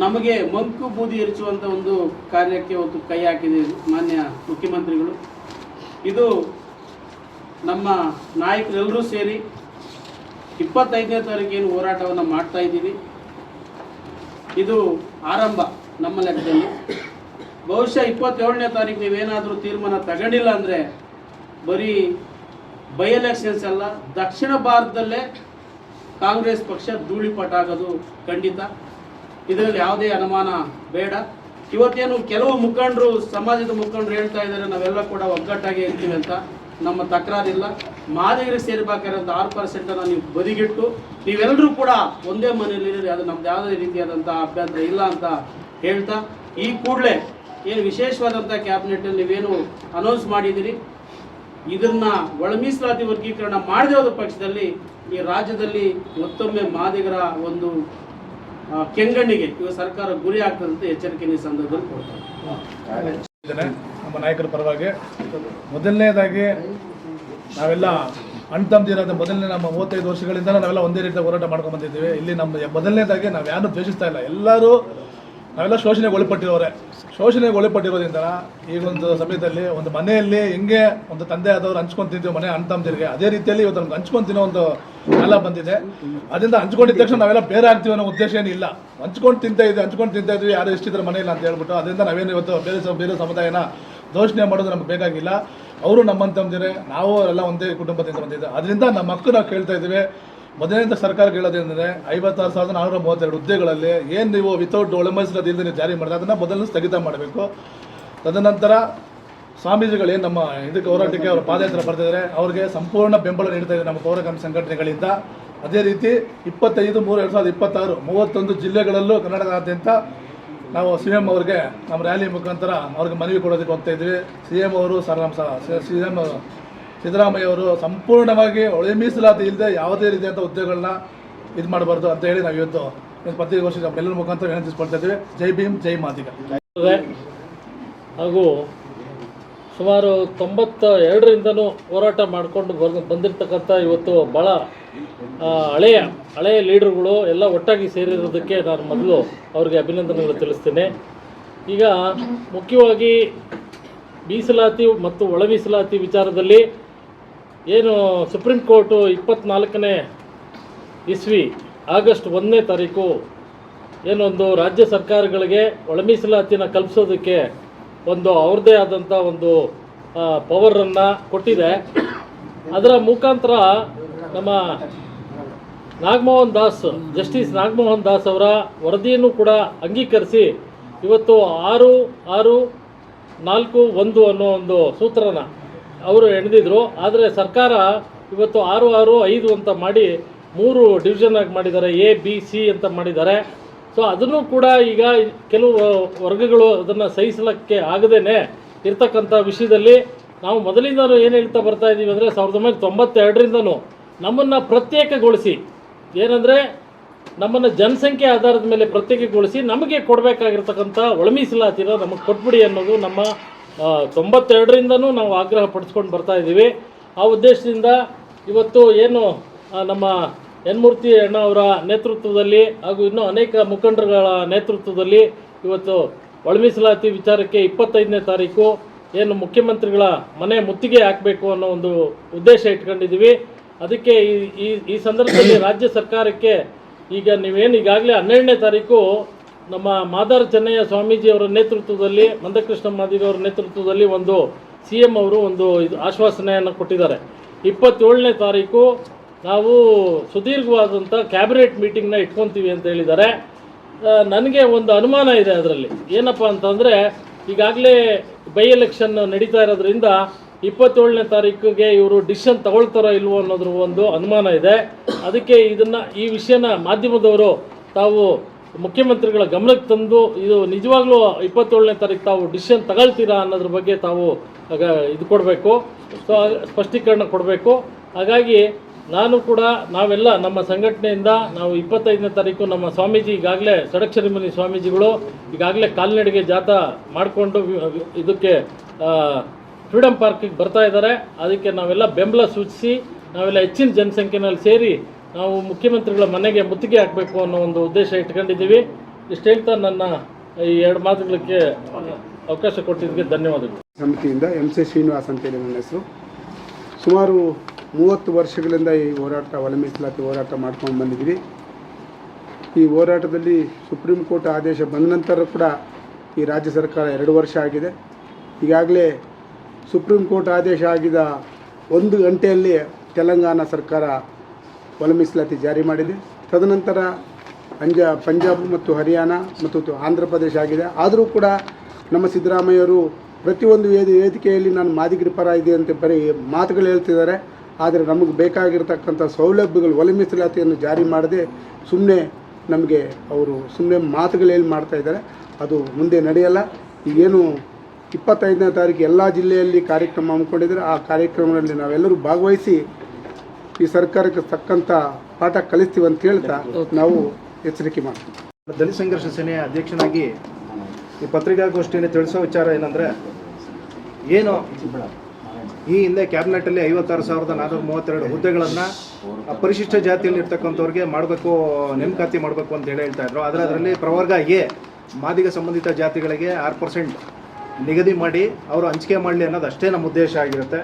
Speaker 9: ನಮಗೆ ಮಂಕು ಬೂದಿ ಎರಚುವಂಥ ಒಂದು ಕಾರ್ಯಕ್ಕೆ ಇವತ್ತು ಕೈ ಹಾಕಿದೆ ಮಾನ್ಯ ಮುಖ್ಯಮಂತ್ರಿಗಳು. ಇದು ನಮ್ಮ ನಾಯಕರೆಲ್ಲರೂ ಸೇರಿ 25ನೇ ತಾರೀಕೇನು ಹೋರಾಟವನ್ನು ಮಾಡ್ತಾ ಇದ್ದೀವಿ. ಇದು ಆರಂಭ ನಮ್ಮ ಲೆಕ್ಕದಲ್ಲಿ. ಬಹುಶಃ 27ನೇ ತಾರೀಕು ನೀವೇನಾದರೂ ತೀರ್ಮಾನ ತಗೊಂಡಿಲ್ಲ ಅಂದರೆ ಬರೀ ಬೈ ಎಲೆಕ್ಷನ್ಸ್ ಅಲ್ಲ, ದಕ್ಷಿಣ ಭಾರತದಲ್ಲೇ ಕಾಂಗ್ರೆಸ್ ಪಕ್ಷ ಧೂಳಿಪಟ ಆಗೋದು ಖಂಡಿತ. ಇದರಲ್ಲಿ ಯಾವುದೇ ಅನುಮಾನ ಬೇಡ. ಇವತ್ತೇನು ಕೆಲವು ಮುಖಂಡರು, ಸಮಾಜದ ಮುಖಂಡರು ಹೇಳ್ತಾ ಇದ್ದಾರೆ ನಾವೆಲ್ಲ ಕೂಡ ಒಗ್ಗಟ್ಟಾಗಿ ಇರ್ತೀವಿ ಅಂತ. ನಮ್ಮ ತಕರಾರಿಲ್ಲ. ಮಾದಿಗರಿಗೆ ಸೇರಬೇಕಾದಂಥ 6% ನೀವು ಬದಿಗಿಟ್ಟು ನೀವೆಲ್ಲರೂ ಕೂಡ ಒಂದೇ ಮನೆಯಲ್ಲಿ ಅದು ನಮ್ದು ಯಾವುದೇ ರೀತಿಯಾದಂಥ ಅಭ್ಯಂತರ ಇಲ್ಲ ಅಂತ ಹೇಳ್ತಾ, ಈ ಕೂಡಲೇ ಏನು ವಿಶೇಷವಾದಂಥ ಕ್ಯಾಬಿನೆಟಲ್ಲಿ ನೀವೇನು ಅನೌನ್ಸ್ ಮಾಡಿದ್ದೀರಿ, ಇದನ್ನು ಒಳ ಮೀಸಲಾತಿ ವರ್ಗೀಕರಣ ಮಾಡದೇ ಹೋದ ಪಕ್ಷದಲ್ಲಿ ಈ ರಾಜ್ಯದಲ್ಲಿ ಮತ್ತೊಮ್ಮೆ ಮಾದಿಗರ ಒಂದು ಕೆಂಗಣ್ಣಿಗೆ ಇವ ಸರ್ಕಾರ ಗುರಿ ಆಗ್ತದಂತೆ ಎಚ್ಚರಿಕೆ ಈ ಸಂದರ್ಭದಲ್ಲಿ ಕೊಡ್ತಾರೆ.
Speaker 3: ನಮ್ಮ ನಾಯಕರ ಪರವಾಗಿ ಮೊದಲನೇದಾಗಿ ನಾವೆಲ್ಲ ಅಣ್ತಂದಿರೋದು ಮೊದಲನೇ ನಮ್ಮ 35 ವರ್ಷಗಳಿಂದ ನಾವೆಲ್ಲ ಒಂದೇ ರೀತಿಯ ಹೋರಾಟ ಮಾಡ್ಕೊಂಡು ಬಂದಿದ್ದೀವಿ. ಇಲ್ಲಿ ನಮ್ಮ ಮೊದಲನೇದಾಗಿ ನಾವು ಯಾರನ್ನೂ ದ್ವೇಷಿಸ್ತಾ ಇಲ್ಲ. ನಾವೆಲ್ಲ ಶೋಷಣೆಗೆ ಒಳಪಟ್ಟಿರೋದ್ರಿಂದ ಈಗೊಂದು ಸಮಯದಲ್ಲಿ ಒಂದು ಮನೆಯಲ್ಲಿ ಹೆಂಗೆ ಒಂದು ತಂದೆ ಆದವ್ರು ಹಂಚ್ಕೊಂಡು ತಿಂತೀವಿ ಮನೆ ಅಣ್ತಂದಿರಿಗೆ, ಅದೇ ರೀತಿಯಲ್ಲಿ ಇವತ್ತು ನಮ್ಗೆ ಹಂಚ್ಕೊಂಡು ತಿನ್ನೋ ಒಂದು ಕಾಲ ಬಂದಿದೆ. ಅದರಿಂದ ಹಂಚ್ಕೊಂಡಿದ್ದ ತಕ್ಷಣ ನಾವೆಲ್ಲ ಬೇರೆ ಆಗ್ತೀವಿ ಅನ್ನೋ ಉದ್ದೇಶ ಏನಿಲ್ಲ. ಹಂಚ್ಕೊಂಡು ತಿಂತಾ ಇದ್ವಿ ಯಾರು ಎಷ್ಟಿದ್ರೆ ಮನೆಯಿಲ್ಲ ಅಂತ ಹೇಳ್ಬಿಟ್ಟು. ಅದರಿಂದ ನಾವೇನು ಇವತ್ತು ಬೇರೆ ಸಮುದಾಯನ ದೋಷಣೆ ಮಾಡೋದು ನಮ್ಗೆ ಬೇಕಾಗಿಲ್ಲ. ಅವರು ನಮ್ಮಂತಂದಿರೆ, ನಾವು ಎಲ್ಲ ಒಂದೇ ಕುಟುಂಬದಿಂದ ಬಂದಿದ್ದೆ. ಅದರಿಂದ ನಮ್ಮ ಮಕ್ಕಳು ನಾವು ಕೇಳ್ತಾ ಇದ್ದೀವಿ. ಮೊದಲನೇ ಸರ್ಕಾರಕ್ಕೆ ಹೇಳೋದೇನೆಂದರೆ 56,432 ಹುದ್ದೆಗಳಲ್ಲಿ ಏನು ನೀವು ವಿತೌಟ್ ಒಳ ಮೀಸಲಾತಿಯಿಂದ ನೀವು ಜಾರಿ ಮಾಡಿದ್ರೆ ಅದನ್ನು ಮೊದಲು ಸ್ಥಗಿತ ಮಾಡಬೇಕು. ತದನಂತರ ಸ್ವಾಮೀಜಿಗಳು ಏನು ನಮ್ಮ ಇದಕ್ಕೆ ಹೋರಾಟಕ್ಕೆ ಅವರು ಪಾದಯಾತ್ರೆ ಬರ್ತಿದ್ದಾರೆ, ಅವ್ರಿಗೆ ಸಂಪೂರ್ಣ ಬೆಂಬಲ ನೀಡ್ತಾ ಇದ್ದಾರೆ ನಮ್ಮ ಪೌರಕಾಮ ಸಂಘಟನೆಗಳಿಂದ. ಅದೇ ರೀತಿ 25/3/2026 31 ಜಿಲ್ಲೆಗಳಲ್ಲೂ ಕರ್ನಾಟಕದಾದ್ಯಂತ ನಾವು CM ಅವ್ರಿಗೆ ನಮ್ಮ ರ್ಯಾಲಿ ಮುಖಾಂತರ ಅವ್ರಿಗೆ ಮನವಿ ಕೊಡೋದಕ್ಕೆ ಹೋಗ್ತಾ ಇದ್ವಿ. CM ಅವರು CM ಸಿದ್ದರಾಮಯ್ಯ ಅವರು ಸಂಪೂರ್ಣವಾಗಿ ಒಳ ಮೀಸಲಾತಿ ಇಲ್ಲದೆ ಯಾವುದೇ ರೀತಿಯಾದಂಥ ಹುದ್ದೆಗಳನ್ನ ಇದು ಮಾಡಬಾರ್ದು ಅಂತ ಹೇಳಿ ನಾವು ಇವತ್ತು ಪ್ರತಿ ವರ್ಷ ಎಲ್ಲರ ಮುಖಾಂತರ ವಿನಂತಿಸ್ಕೊಳ್ತಾ ಇದ್ದೀವಿ. ಜೈ ಭೀಮ್, ಜೈ ಮಾದಿಗ.
Speaker 10: ಹಾಗೂ ಸುಮಾರು 92ರಿಂದನೂ ಹೋರಾಟ ಮಾಡಿಕೊಂಡು ಬಂದಿರತಕ್ಕಂಥ ಇವತ್ತು ಭಾಳ ಹಳೆಯ ಲೀಡರ್ಗಳು ಎಲ್ಲ ಒಟ್ಟಾಗಿ ಸೇರಿರೋದಕ್ಕೆ ನಾನು ಮೊದಲು ಅವ್ರಿಗೆ ಅಭಿನಂದನೆಗಳು ತಿಳಿಸ್ತೇನೆ. ಈಗ ಮುಖ್ಯವಾಗಿ ಮೀಸಲಾತಿ ಮತ್ತು ಒಳ ಮೀಸಲಾತಿ ವಿಚಾರದಲ್ಲಿ ಏನು ಸುಪ್ರೀಂ ಕೋರ್ಟು 24ನೇ ಇಸ್ವಿ ಆಗಸ್ಟ್ 1ನೇ ತಾರೀಕು ಏನೊಂದು ರಾಜ್ಯ ಸರ್ಕಾರಗಳಿಗೆ ಒಳ ಮೀಸಲಾತಿನ ಕಲ್ಪಿಸೋದಕ್ಕೆ ಒಂದು ಅವ್ರದ್ದೇ ಆದಂಥ ಒಂದು ಪವರನ್ನು ಕೊಟ್ಟಿದೆ. ಅದರ ಮುಖಾಂತರ ನಮ್ಮ ಜಸ್ಟಿಸ್ ನಾಗಮೋಹನ್ ದಾಸ್ ಅವರ ವರದಿಯನ್ನು ಕೂಡ ಅಂಗೀಕರಿಸಿ ಇವತ್ತು 6-6-4-1 ಅನ್ನೋ ಒಂದು ಸೂತ್ರನ ಅವರು ಎಣೆದಿದ್ರು. ಆದರೆ ಸರ್ಕಾರ ಇವತ್ತು 6-6-5 ಅಂತ ಮಾಡಿ 3 ಡಿವಿಷನ್ ಆಗಿ ಮಾಡಿದ್ದಾರೆ, A, B, C ಅಂತ ಮಾಡಿದ್ದಾರೆ. ಸೊ ಅದನ್ನು ಕೂಡ ಈಗ ಕೆಲವು ವರ್ಗಗಳು ಅದನ್ನು ಸಹಿಸಲಿಕ್ಕೆ ಆಗದೇನೆ ಇರ್ತಕ್ಕಂಥ ವಿಷಯದಲ್ಲಿ ನಾವು ಮೊದಲಿಂದಲೂ ಏನು ಹೇಳ್ತಾ ಬರ್ತಾ ಇದ್ದೀವಿ ಅಂದರೆ 1992ರಿಂದನೂ ನಮ್ಮನ್ನು ಪ್ರತ್ಯೇಕಗೊಳಿಸಿ, ಏನಂದರೆ ನಮ್ಮನ್ನು ಜನಸಂಖ್ಯೆ ಆಧಾರದ ಮೇಲೆ ಪ್ರತ್ಯೇಕಗೊಳಿಸಿ ನಮಗೆ ಕೊಡಬೇಕಾಗಿರ್ತಕ್ಕಂಥ ಒಳ ಮೀಸಲಾತಿನ ನಮಗೆ ಕೊಟ್ಬಿಡಿ ಅನ್ನೋದು ನಮ್ಮ 92ರಿಂದನೂ ನಾವು ಆಗ್ರಹ ಪಡಿಸ್ಕೊಂಡು ಬರ್ತಾ ಇದ್ದೀವಿ. ಆ ಉದ್ದೇಶದಿಂದ ಇವತ್ತು ಏನು ನಮ್ಮ ಎನ್ ಮೂರ್ತಿ ಅಣ್ಣ ಅವರ ನೇತೃತ್ವದಲ್ಲಿ ಹಾಗೂ ಇನ್ನೂ ಅನೇಕ ಮುಖಂಡರುಗಳ ನೇತೃತ್ವದಲ್ಲಿ ಇವತ್ತು ಒಳ ಮೀಸಲಾತಿ ವಿಚಾರಕ್ಕೆ 25ನೇ ತಾರೀಕು ಏನು ಮುಖ್ಯಮಂತ್ರಿಗಳ ಮನೆ ಮುತ್ತಿಗೆ ಹಾಕಬೇಕು ಅನ್ನೋ ಒಂದು ಉದ್ದೇಶ ಇಟ್ಕೊಂಡಿದ್ದೀವಿ. ಅದಕ್ಕೆ ಈ ಸಂದರ್ಭದಲ್ಲಿ ರಾಜ್ಯ ಸರ್ಕಾರಕ್ಕೆ ಈಗ ನೀವೇನು ಈಗಾಗಲೇ 12ನೇ ತಾರೀಕು ನಮ್ಮ ಮಾದಾರ ಚೆನ್ನಯ್ಯ ಸ್ವಾಮೀಜಿಯವರ ನೇತೃತ್ವದಲ್ಲಿ ಮಂದಕೃಷ್ಣ ಮಾದಿಗವರ ನೇತೃತ್ವದಲ್ಲಿ ಒಂದು CM ಅವರು ಒಂದು ಆಶ್ವಾಸನೆಯನ್ನು ಕೊಟ್ಟಿದ್ದಾರೆ. 27ನೇ ತಾರೀಕು ನಾವು ಸುದೀರ್ಘವಾದಂಥ ಕ್ಯಾಬಿನೆಟ್ ಮೀಟಿಂಗ್ನ ಇಟ್ಕೊತೀವಿ ಅಂತ ಹೇಳಿದ್ದಾರೆ. ನನಗೆ ಒಂದು ಅನುಮಾನ ಇದೆ ಅದರಲ್ಲಿ. ಏನಪ್ಪ ಅಂತಂದರೆ ಈಗಾಗಲೇ ಬೈ ಎಲೆಕ್ಷನ್ ನಡೀತಾ ಇರೋದ್ರಿಂದ 27ನೇ ತಾರೀಕಿಗೆ ಇವರು ಡಿಸಿಷನ್ ತಗೊಳ್ತಾರೋ ಇಲ್ವೋ ಅನ್ನೋದ್ರ ಒಂದು ಅನುಮಾನ ಇದೆ. ಅದಕ್ಕೆ ಈ ವಿಷಯನ ಮಾಧ್ಯಮದವರು ತಾವು ಮುಖ್ಯಮಂತ್ರಿಗಳ ಗಮನಕ್ಕೆ ತಂದು ಇದು ನಿಜವಾಗ್ಲೂ 27ನೇ ತಾರೀಕು ತಾವು ಡಿಸಿಷನ್ ತಗೊಳ್ತೀರಾ ಅನ್ನೋದ್ರ ಬಗ್ಗೆ ತಾವು ಇದು ಕೊಡಬೇಕು, ಸ್ಪಷ್ಟೀಕರಣ ಕೊಡಬೇಕು. ಹಾಗಾಗಿ ನಾವೆಲ್ಲ ನಮ್ಮ ಸಂಘಟನೆಯಿಂದ ನಾವು 25ನೇ ತಾರೀಕು ನಮ್ಮ ಸ್ವಾಮೀಜಿ ಈಗಾಗಲೇ ಷಡಕ್ಷರಿಮುನಿ ಸ್ವಾಮೀಜಿಗಳು ಈಗಾಗಲೇ ಕಾಲ್ನಡಿಗೆ ಜಾಥಾ ಮಾಡಿಕೊಂಡು ಇದಕ್ಕೆ ಫ್ರೀಡಮ್ ಪಾರ್ಕಿಗೆ ಬರ್ತಾ ಇದ್ದಾರೆ. ಅದಕ್ಕೆ ನಾವೆಲ್ಲ ಬೆಂಬಲ ಸೂಚಿಸಿ ನಾವೆಲ್ಲ ಹೆಚ್ಚಿನ ಜನಸಂಖ್ಯೆನಲ್ಲಿ ಸೇರಿ ನಾವು ಮುಖ್ಯಮಂತ್ರಿಗಳ ಮನೆಗೆ ಮುತ್ತಿಗೆ ಹಾಕಬೇಕು ಅನ್ನೋ ಒಂದು ಉದ್ದೇಶ ಇಟ್ಕೊಂಡಿದ್ದೀವಿ. ಇಷ್ಟು ಹೇಳ್ತಾ ನನ್ನ ಈ 2 ಮಾತುಗಳಿಗೆ ಅವಕಾಶ ಕೊಟ್ಟಿದ್ದಕ್ಕೆ ಧನ್ಯವಾದಗಳು.
Speaker 11: ಸಮಿತಿಯಿಂದ MC ಶ್ರೀನಿವಾಸ್ ಅಂತೇಳಿ ನನ್ನ ಹೆಸರು. ಸುಮಾರು 30 ವರ್ಷಗಳಿಂದ ಈ ಹೋರಾಟ ಒಳ ಮೀಸಲಾತಿ ಹೋರಾಟ ಮಾಡ್ಕೊಂಡು ಬಂದಿದ್ದೀವಿ. ಈ ಹೋರಾಟದಲ್ಲಿ ಸುಪ್ರೀಂ ಕೋರ್ಟ್ ಆದೇಶ ಬಂದ ನಂತರ ಕೂಡ ಈ ರಾಜ್ಯ ಸರ್ಕಾರ 2 ವರ್ಷ ಆಗಿದೆ. ಈಗಾಗಲೇ ಸುಪ್ರೀಂ ಕೋರ್ಟ್ ಆದೇಶ ಆಗಿದ 1 ಗಂಟೆಯಲ್ಲಿ ತೆಲಂಗಾಣ ಸರ್ಕಾರ ಒಳ ಮೀಸಲಾತಿ ಜಾರಿ ಮಾಡಿದೆ. ತದನಂತರ ಪಂಜಾಬ್ ಮತ್ತು ಹರಿಯಾಣ ಮತ್ತು ಆಂಧ್ರ ಪ್ರದೇಶ ಆಗಿದೆ. ಆದರೂ ಕೂಡ ನಮ್ಮ ಸಿದ್ದರಾಮಯ್ಯವರು ಪ್ರತಿಯೊಂದು ವೇದಿಕೆಯಲ್ಲಿ ನಾನು ಮಾದಿಗರ ಪರ ಇದೆ ಅಂತ ಬರೀ ಮಾತುಗಳು ಹೇಳ್ತಿದ್ದಾರೆ. ಆದರೆ ನಮಗೆ ಬೇಕಾಗಿರ್ತಕ್ಕಂಥ ಸೌಲಭ್ಯಗಳು ಒಳ ಮೀಸಲಾತಿಯನ್ನು ಜಾರಿ ಮಾಡದೆ ನಮಗೆ ಅವರು ಸುಮ್ಮನೆ ಮಾತುಗಳು ಮಾಡ್ತಾ ಇದ್ದಾರೆ. ಅದು ಮುಂದೆ ನಡೆಯಲ್ಲ. ಈಗೇನು 25ನೇ ತಾರೀಕು ಎಲ್ಲ ಜಿಲ್ಲೆಯಲ್ಲಿ ಕಾರ್ಯಕ್ರಮ ಹಮ್ಮಿಕೊಂಡಿದ್ದಾರೆ. ಆ ಕಾರ್ಯಕ್ರಮದಲ್ಲಿ ನಾವೆಲ್ಲರೂ ಭಾಗವಹಿಸಿ ಈ ಸರ್ಕಾರಕ್ಕೆ ತಕ್ಕಂಥ ಪಾಠ ಕಲಿಸ್ತೀವಿ ಅಂತ ಹೇಳ್ತಾ ನಾವು ಎಚ್ಚರಿಕೆ ಮಾಡ್ತೀವಿ.
Speaker 12: ದಲಿತ ಸಂಘರ್ಷ ಸೇನೆಯ ಅಧ್ಯಕ್ಷನಾಗಿ ಈ ಪತ್ರಿಕಾಗೋಷ್ಠಿಯನ್ನು ತಿಳಿಸೋ ವಿಚಾರ ಏನಂದರೆ, ಏನು ಈ ಹಿಂದೆ ಕ್ಯಾಬಿನೆಟಲ್ಲಿ 56,432 ಹುದ್ದೆಗಳನ್ನು ಪರಿಶಿಷ್ಟ ಜಾತಿಯಲ್ಲಿ ಇರ್ತಕ್ಕಂಥವ್ರಿಗೆ ಮಾಡಬೇಕು, ನೇಮಕಾತಿ ಮಾಡಬೇಕು ಅಂತ ಹೇಳ್ತಾ ಇದ್ರು. ಆದರೆ ಅದರಲ್ಲಿ ಪ್ರವರ್ಗ ಎ ಮಾದಿಗ ಸಂಬಂಧಿತ ಜಾತಿಗಳಿಗೆ 6% ನಿಗದಿ ಮಾಡಿ ಅವರು ಹಂಚಿಕೆ ಮಾಡಲಿ ಅನ್ನೋದು ಅಷ್ಟೇ ನಮ್ಮ ಉದ್ದೇಶ ಆಗಿರುತ್ತೆ.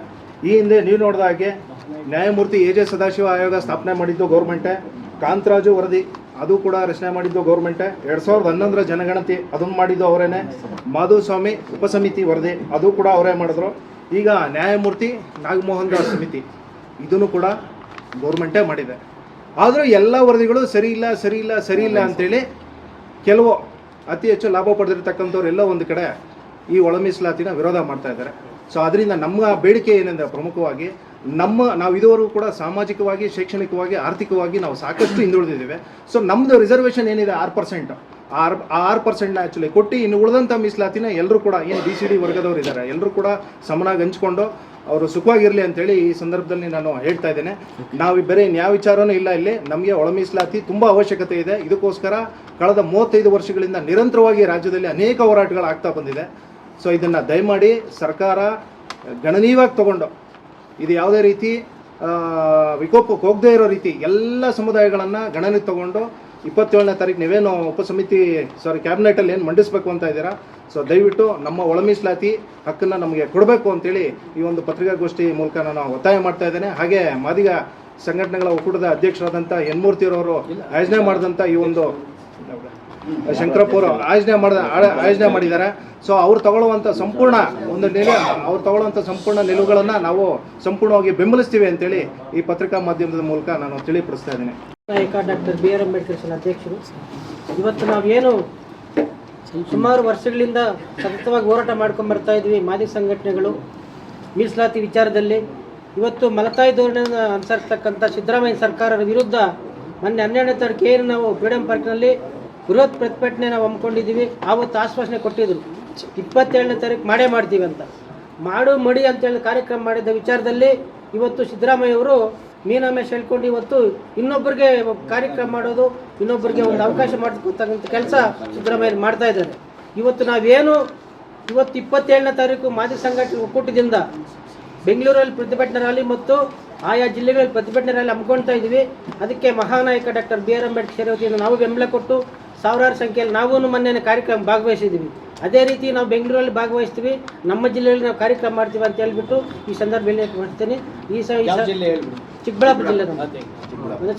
Speaker 12: ಈ ಹಿಂದೆ ನೀವು ನೋಡಿದ ಹಾಗೆ ನ್ಯಾಯಮೂರ್ತಿ AJ ಸದಾಶಿವ ಆಯೋಗ ಸ್ಥಾಪನೆ ಮಾಡಿದ್ದು ಗೌರ್ಮೆಂಟೇ, ಕಾಂತರಾಜು ವರದಿ ಅದು ಕೂಡ ರಚನೆ ಮಾಡಿದ್ದು ಗೌರ್ಮೆಂಟೇ, 2011ರ ಜನಗಣತಿ ಅದನ್ನು ಮಾಡಿದ್ದು ಅವರೇನೆ, ಮಾಧುಸ್ವಾಮಿ ಉಪಸಮಿತಿ ವರದಿ ಅದು ಕೂಡ ಅವರೇ ಮಾಡಿದ್ರು. ಈಗ ನ್ಯಾಯಮೂರ್ತಿ ನಾಗಮೋಹನ್ ದಾಸ್ ಸಮಿತಿ ಇದನ್ನು ಕೂಡ ಗೌರ್ಮೆಂಟೇ ಮಾಡಿದೆ. ಆದರೂ ಎಲ್ಲ ವರದಿಗಳು ಸರಿ ಇಲ್ಲ ಅಂತೇಳಿ ಕೆಲವು ಅತಿ ಹೆಚ್ಚು ಲಾಭ ಪಡೆದಿರ್ತಕ್ಕಂಥವ್ರು ಎಲ್ಲ ಒಂದು ಕಡೆ ಈ ಒಳ ಮೀಸಲಾತಿನ ವಿರೋಧ ಮಾಡ್ತಾ ಇದ್ದಾರೆ. ಸೊ ಅದರಿಂದ ನಮ್ಮ ಬೇಡಿಕೆ ಏನೆಂದರೆ, ಪ್ರಮುಖವಾಗಿ ನಾವು ಇದುವರೆಗೂ ಕೂಡ ಸಾಮಾಜಿಕವಾಗಿ, ಶೈಕ್ಷಣಿಕವಾಗಿ, ಆರ್ಥಿಕವಾಗಿ ನಾವು ಸಾಕಷ್ಟು ಹಿಂದುಳಿದಿದ್ದೇವೆ. ಸೊ ನಮ್ಮದು ರಿಸರ್ವೇಷನ್ ಏನಿದೆ 6%, ಆ 6%ನ ಆ್ಯಕ್ಚುಲಿ ಕೊಟ್ಟು ಇನ್ನು ಉಳಿದಂಥ ಮೀಸಲಾತಿನ ಎಲ್ಲರೂ ಕೂಡ ಏನು BCD ವರ್ಗದವರು ಇದ್ದಾರೆ ಎಲ್ಲರೂ ಕೂಡ ಸಮನಾಗಿ ಹಂಚ್ಕೊಂಡು ಅವರು ಸುಖವಾಗಿರಲಿ ಅಂತೇಳಿ ಈ ಸಂದರ್ಭದಲ್ಲಿ ನಾನು ಹೇಳ್ತಾ ಇದ್ದೇನೆ. ನಾವು ಬೇರೆ ಯಾವ ವಿಚಾರನೂ ಇಲ್ಲ. ಇಲ್ಲಿ ನಮಗೆ ಒಳ ಮೀಸಲಾತಿ ತುಂಬ ಅವಶ್ಯಕತೆ ಇದೆ. ಇದಕ್ಕೋಸ್ಕರ ಕಳೆದ 35 ವರ್ಷಗಳಿಂದ ನಿರಂತರವಾಗಿ ರಾಜ್ಯದಲ್ಲಿ ಅನೇಕ ಹೋರಾಟಗಳಾಗ್ತಾ ಬಂದಿದೆ. ಸೊ ಇದನ್ನು ದಯಮಾಡಿ ಸರ್ಕಾರ ಗಣನೀಯವಾಗಿ ತಗೊಂಡು, ಇದು ಯಾವುದೇ ರೀತಿ ವಿಕೋಪಕ್ಕೆ ಹೋಗದೇ ಇರೋ ರೀತಿ ಎಲ್ಲ ಸಮುದಾಯಗಳನ್ನು ಗಣನೆಗೆ ತಗೊಂಡು 27ನೇ ತಾರೀಕು ನೀವೇನು ಕ್ಯಾಬಿನೆಟಲ್ಲಿ ಏನು ಮಂಡಿಸಬೇಕು ಅಂತ ಇದ್ದೀರಾ, ಸೊ ದಯವಿಟ್ಟು ನಮ್ಮ ಒಳ ಮೀಸಲಾತಿ ಹಕ್ಕನ್ನು ನಮಗೆ ಕೊಡಬೇಕು ಅಂತೇಳಿ ಈ ಒಂದು ಪತ್ರಿಕಾಗೋಷ್ಠಿ ಮೂಲಕ ನಾನು ಒತ್ತಾಯ ಮಾಡ್ತಾ ಇದ್ದೇನೆ. ಹಾಗೆ ಮಾದಿಗ ಸಂಘಟನೆಗಳ ಒಕ್ಕೂಟದ ಅಧ್ಯಕ್ಷರಾದಂಥ ಎನ್ ಮೂರ್ತಿಯವರು ಆಯೋಜನೆ ಮಾಡಿದಂಥ ಈ ಒಂದು ಶಂಕರಪ್ಪ ಅವರು ಆಯೋಜನೆ ಮಾಡಿದ್ದಾರೆ. ಸೊ ಅವ್ರು ತಗೊಳ್ಳುವಂಥ ಸಂಪೂರ್ಣ ನಿಲುವುಗಳನ್ನು ನಾವು ಸಂಪೂರ್ಣವಾಗಿ ಬೆಂಬಲಿಸ್ತೀವಿ ಅಂತೇಳಿ ಈ ಪತ್ರಿಕಾ ಮಾಧ್ಯಮದ ಮೂಲಕ ನಾನು ತಿಳಿಪಡಿಸ್ತಾ ಇದ್ದೀನಿ.
Speaker 13: ನಾಯಕ ಡಾಕ್ಟರ್ BR ಅಂಬೇಡ್ಕರ್ ಅಧ್ಯಕ್ಷರು, ಇವತ್ತು ನಾವೇನು ಸುಮಾರು ವರ್ಷಗಳಿಂದ ಸತತವಾಗಿ ಹೋರಾಟ ಮಾಡ್ಕೊಂಡು ಬರ್ತಾ ಇದ್ವಿ ಮಾದಿಗ ಸಂಘಟನೆಗಳು ಮೀಸಲಾತಿ ವಿಚಾರದಲ್ಲಿ. ಇವತ್ತು ಮಲತಾಯಿ ಧೋರಣೆಯನ್ನು ಅನುಸರಿಸ್ತಕ್ಕಂಥ ಸಿದ್ದರಾಮಯ್ಯ ಸರ್ಕಾರದ ವಿರುದ್ಧ ಮೊನ್ನೆ 12ನೇ ತಾರೀಕು ಏನು ನಾವು ಫ್ರೀಡಮ್ ಪಾರ್ಕ್ನಲ್ಲಿ ಬೃಹತ್ ಪ್ರತಿಭಟನೆ ನಾವು ಹಮ್ಮಿಕೊಂಡಿದ್ದೀವಿ. ಆವತ್ತು ಆಶ್ವಾಸನೆ ಕೊಟ್ಟಿದ್ದರು 27ನೇ ತಾರೀಕು ಮಾಡ್ತೀವಿ ಅಂತ. ಮಡಿ ಅಂತೇಳಿ ಕಾರ್ಯಕ್ರಮ ಮಾಡಿದ ವಿಚಾರದಲ್ಲಿ ಇವತ್ತು ಸಿದ್ದರಾಮಯ್ಯವರು ಮೀನಾಮೇಶ ಹೇಳ್ಕೊಂಡು ಇವತ್ತು ಇನ್ನೊಬ್ಬರಿಗೆ ಕಾರ್ಯಕ್ರಮ ಮಾಡೋದು, ಇನ್ನೊಬ್ಬರಿಗೆ ಒಂದು ಅವಕಾಶ ಮಾಡಿಕೊಡ್ತಕ್ಕಂಥ ಕೆಲಸ ಸಿದ್ದರಾಮಯ್ಯ ಮಾಡ್ತಾ ಇದ್ದಾರೆ. ಇವತ್ತು ನಾವೇನು ಇವತ್ತು 27ನೇ ತಾರೀಕು ಮಾದಿಗ ಸಂಘಟನೆ ಒಕ್ಕೂಟದಿಂದ ಬೆಂಗಳೂರಲ್ಲಿ ಪ್ರತಿಭಟನಾ ರ್ಯಾಲಿ ಮತ್ತು ಆಯಾ ಜಿಲ್ಲೆಗಳಲ್ಲಿ ಪ್ರತಿಭಟನಾ ರ್ಯಾಲಿ ಹಮ್ಮಿಕೊಳ್ತಾ ಇದ್ದೀವಿ. ಅದಕ್ಕೆ ಮಹಾನಾಯಕ ಡಾಕ್ಟರ್ ಬಿ ಆರ್ ಅಂಬೇಡ್ಕರ್ ವತಿಯಿಂದ ನಾವು ಬೆಂಬಲ ಕೊಟ್ಟು ಸಾವಿರಾರು ಸಂಖ್ಯೆಯಲ್ಲಿ ನಾವು ಮೊನ್ನೆ ಕಾರ್ಯಕ್ರಮ ಭಾಗವಹಿಸಿದ್ದೀವಿ. ಅದೇ ರೀತಿ ನಾವು ಬೆಂಗಳೂರಲ್ಲಿ ಭಾಗವಹಿಸ್ತೀವಿ, ನಮ್ಮ ಜಿಲ್ಲೆಯಲ್ಲಿ ನಾವು ಕಾರ್ಯಕ್ರಮ ಮಾಡ್ತೀವಿ ಅಂತ ಹೇಳ್ಬಿಟ್ಟು ಈ ಸಂದರ್ಭದಲ್ಲಿ ಮಾಡ್ತೇನೆ. ಚಿಕ್ಕಬಳ್ಳಾಪುರ ಜಿಲ್ಲೆ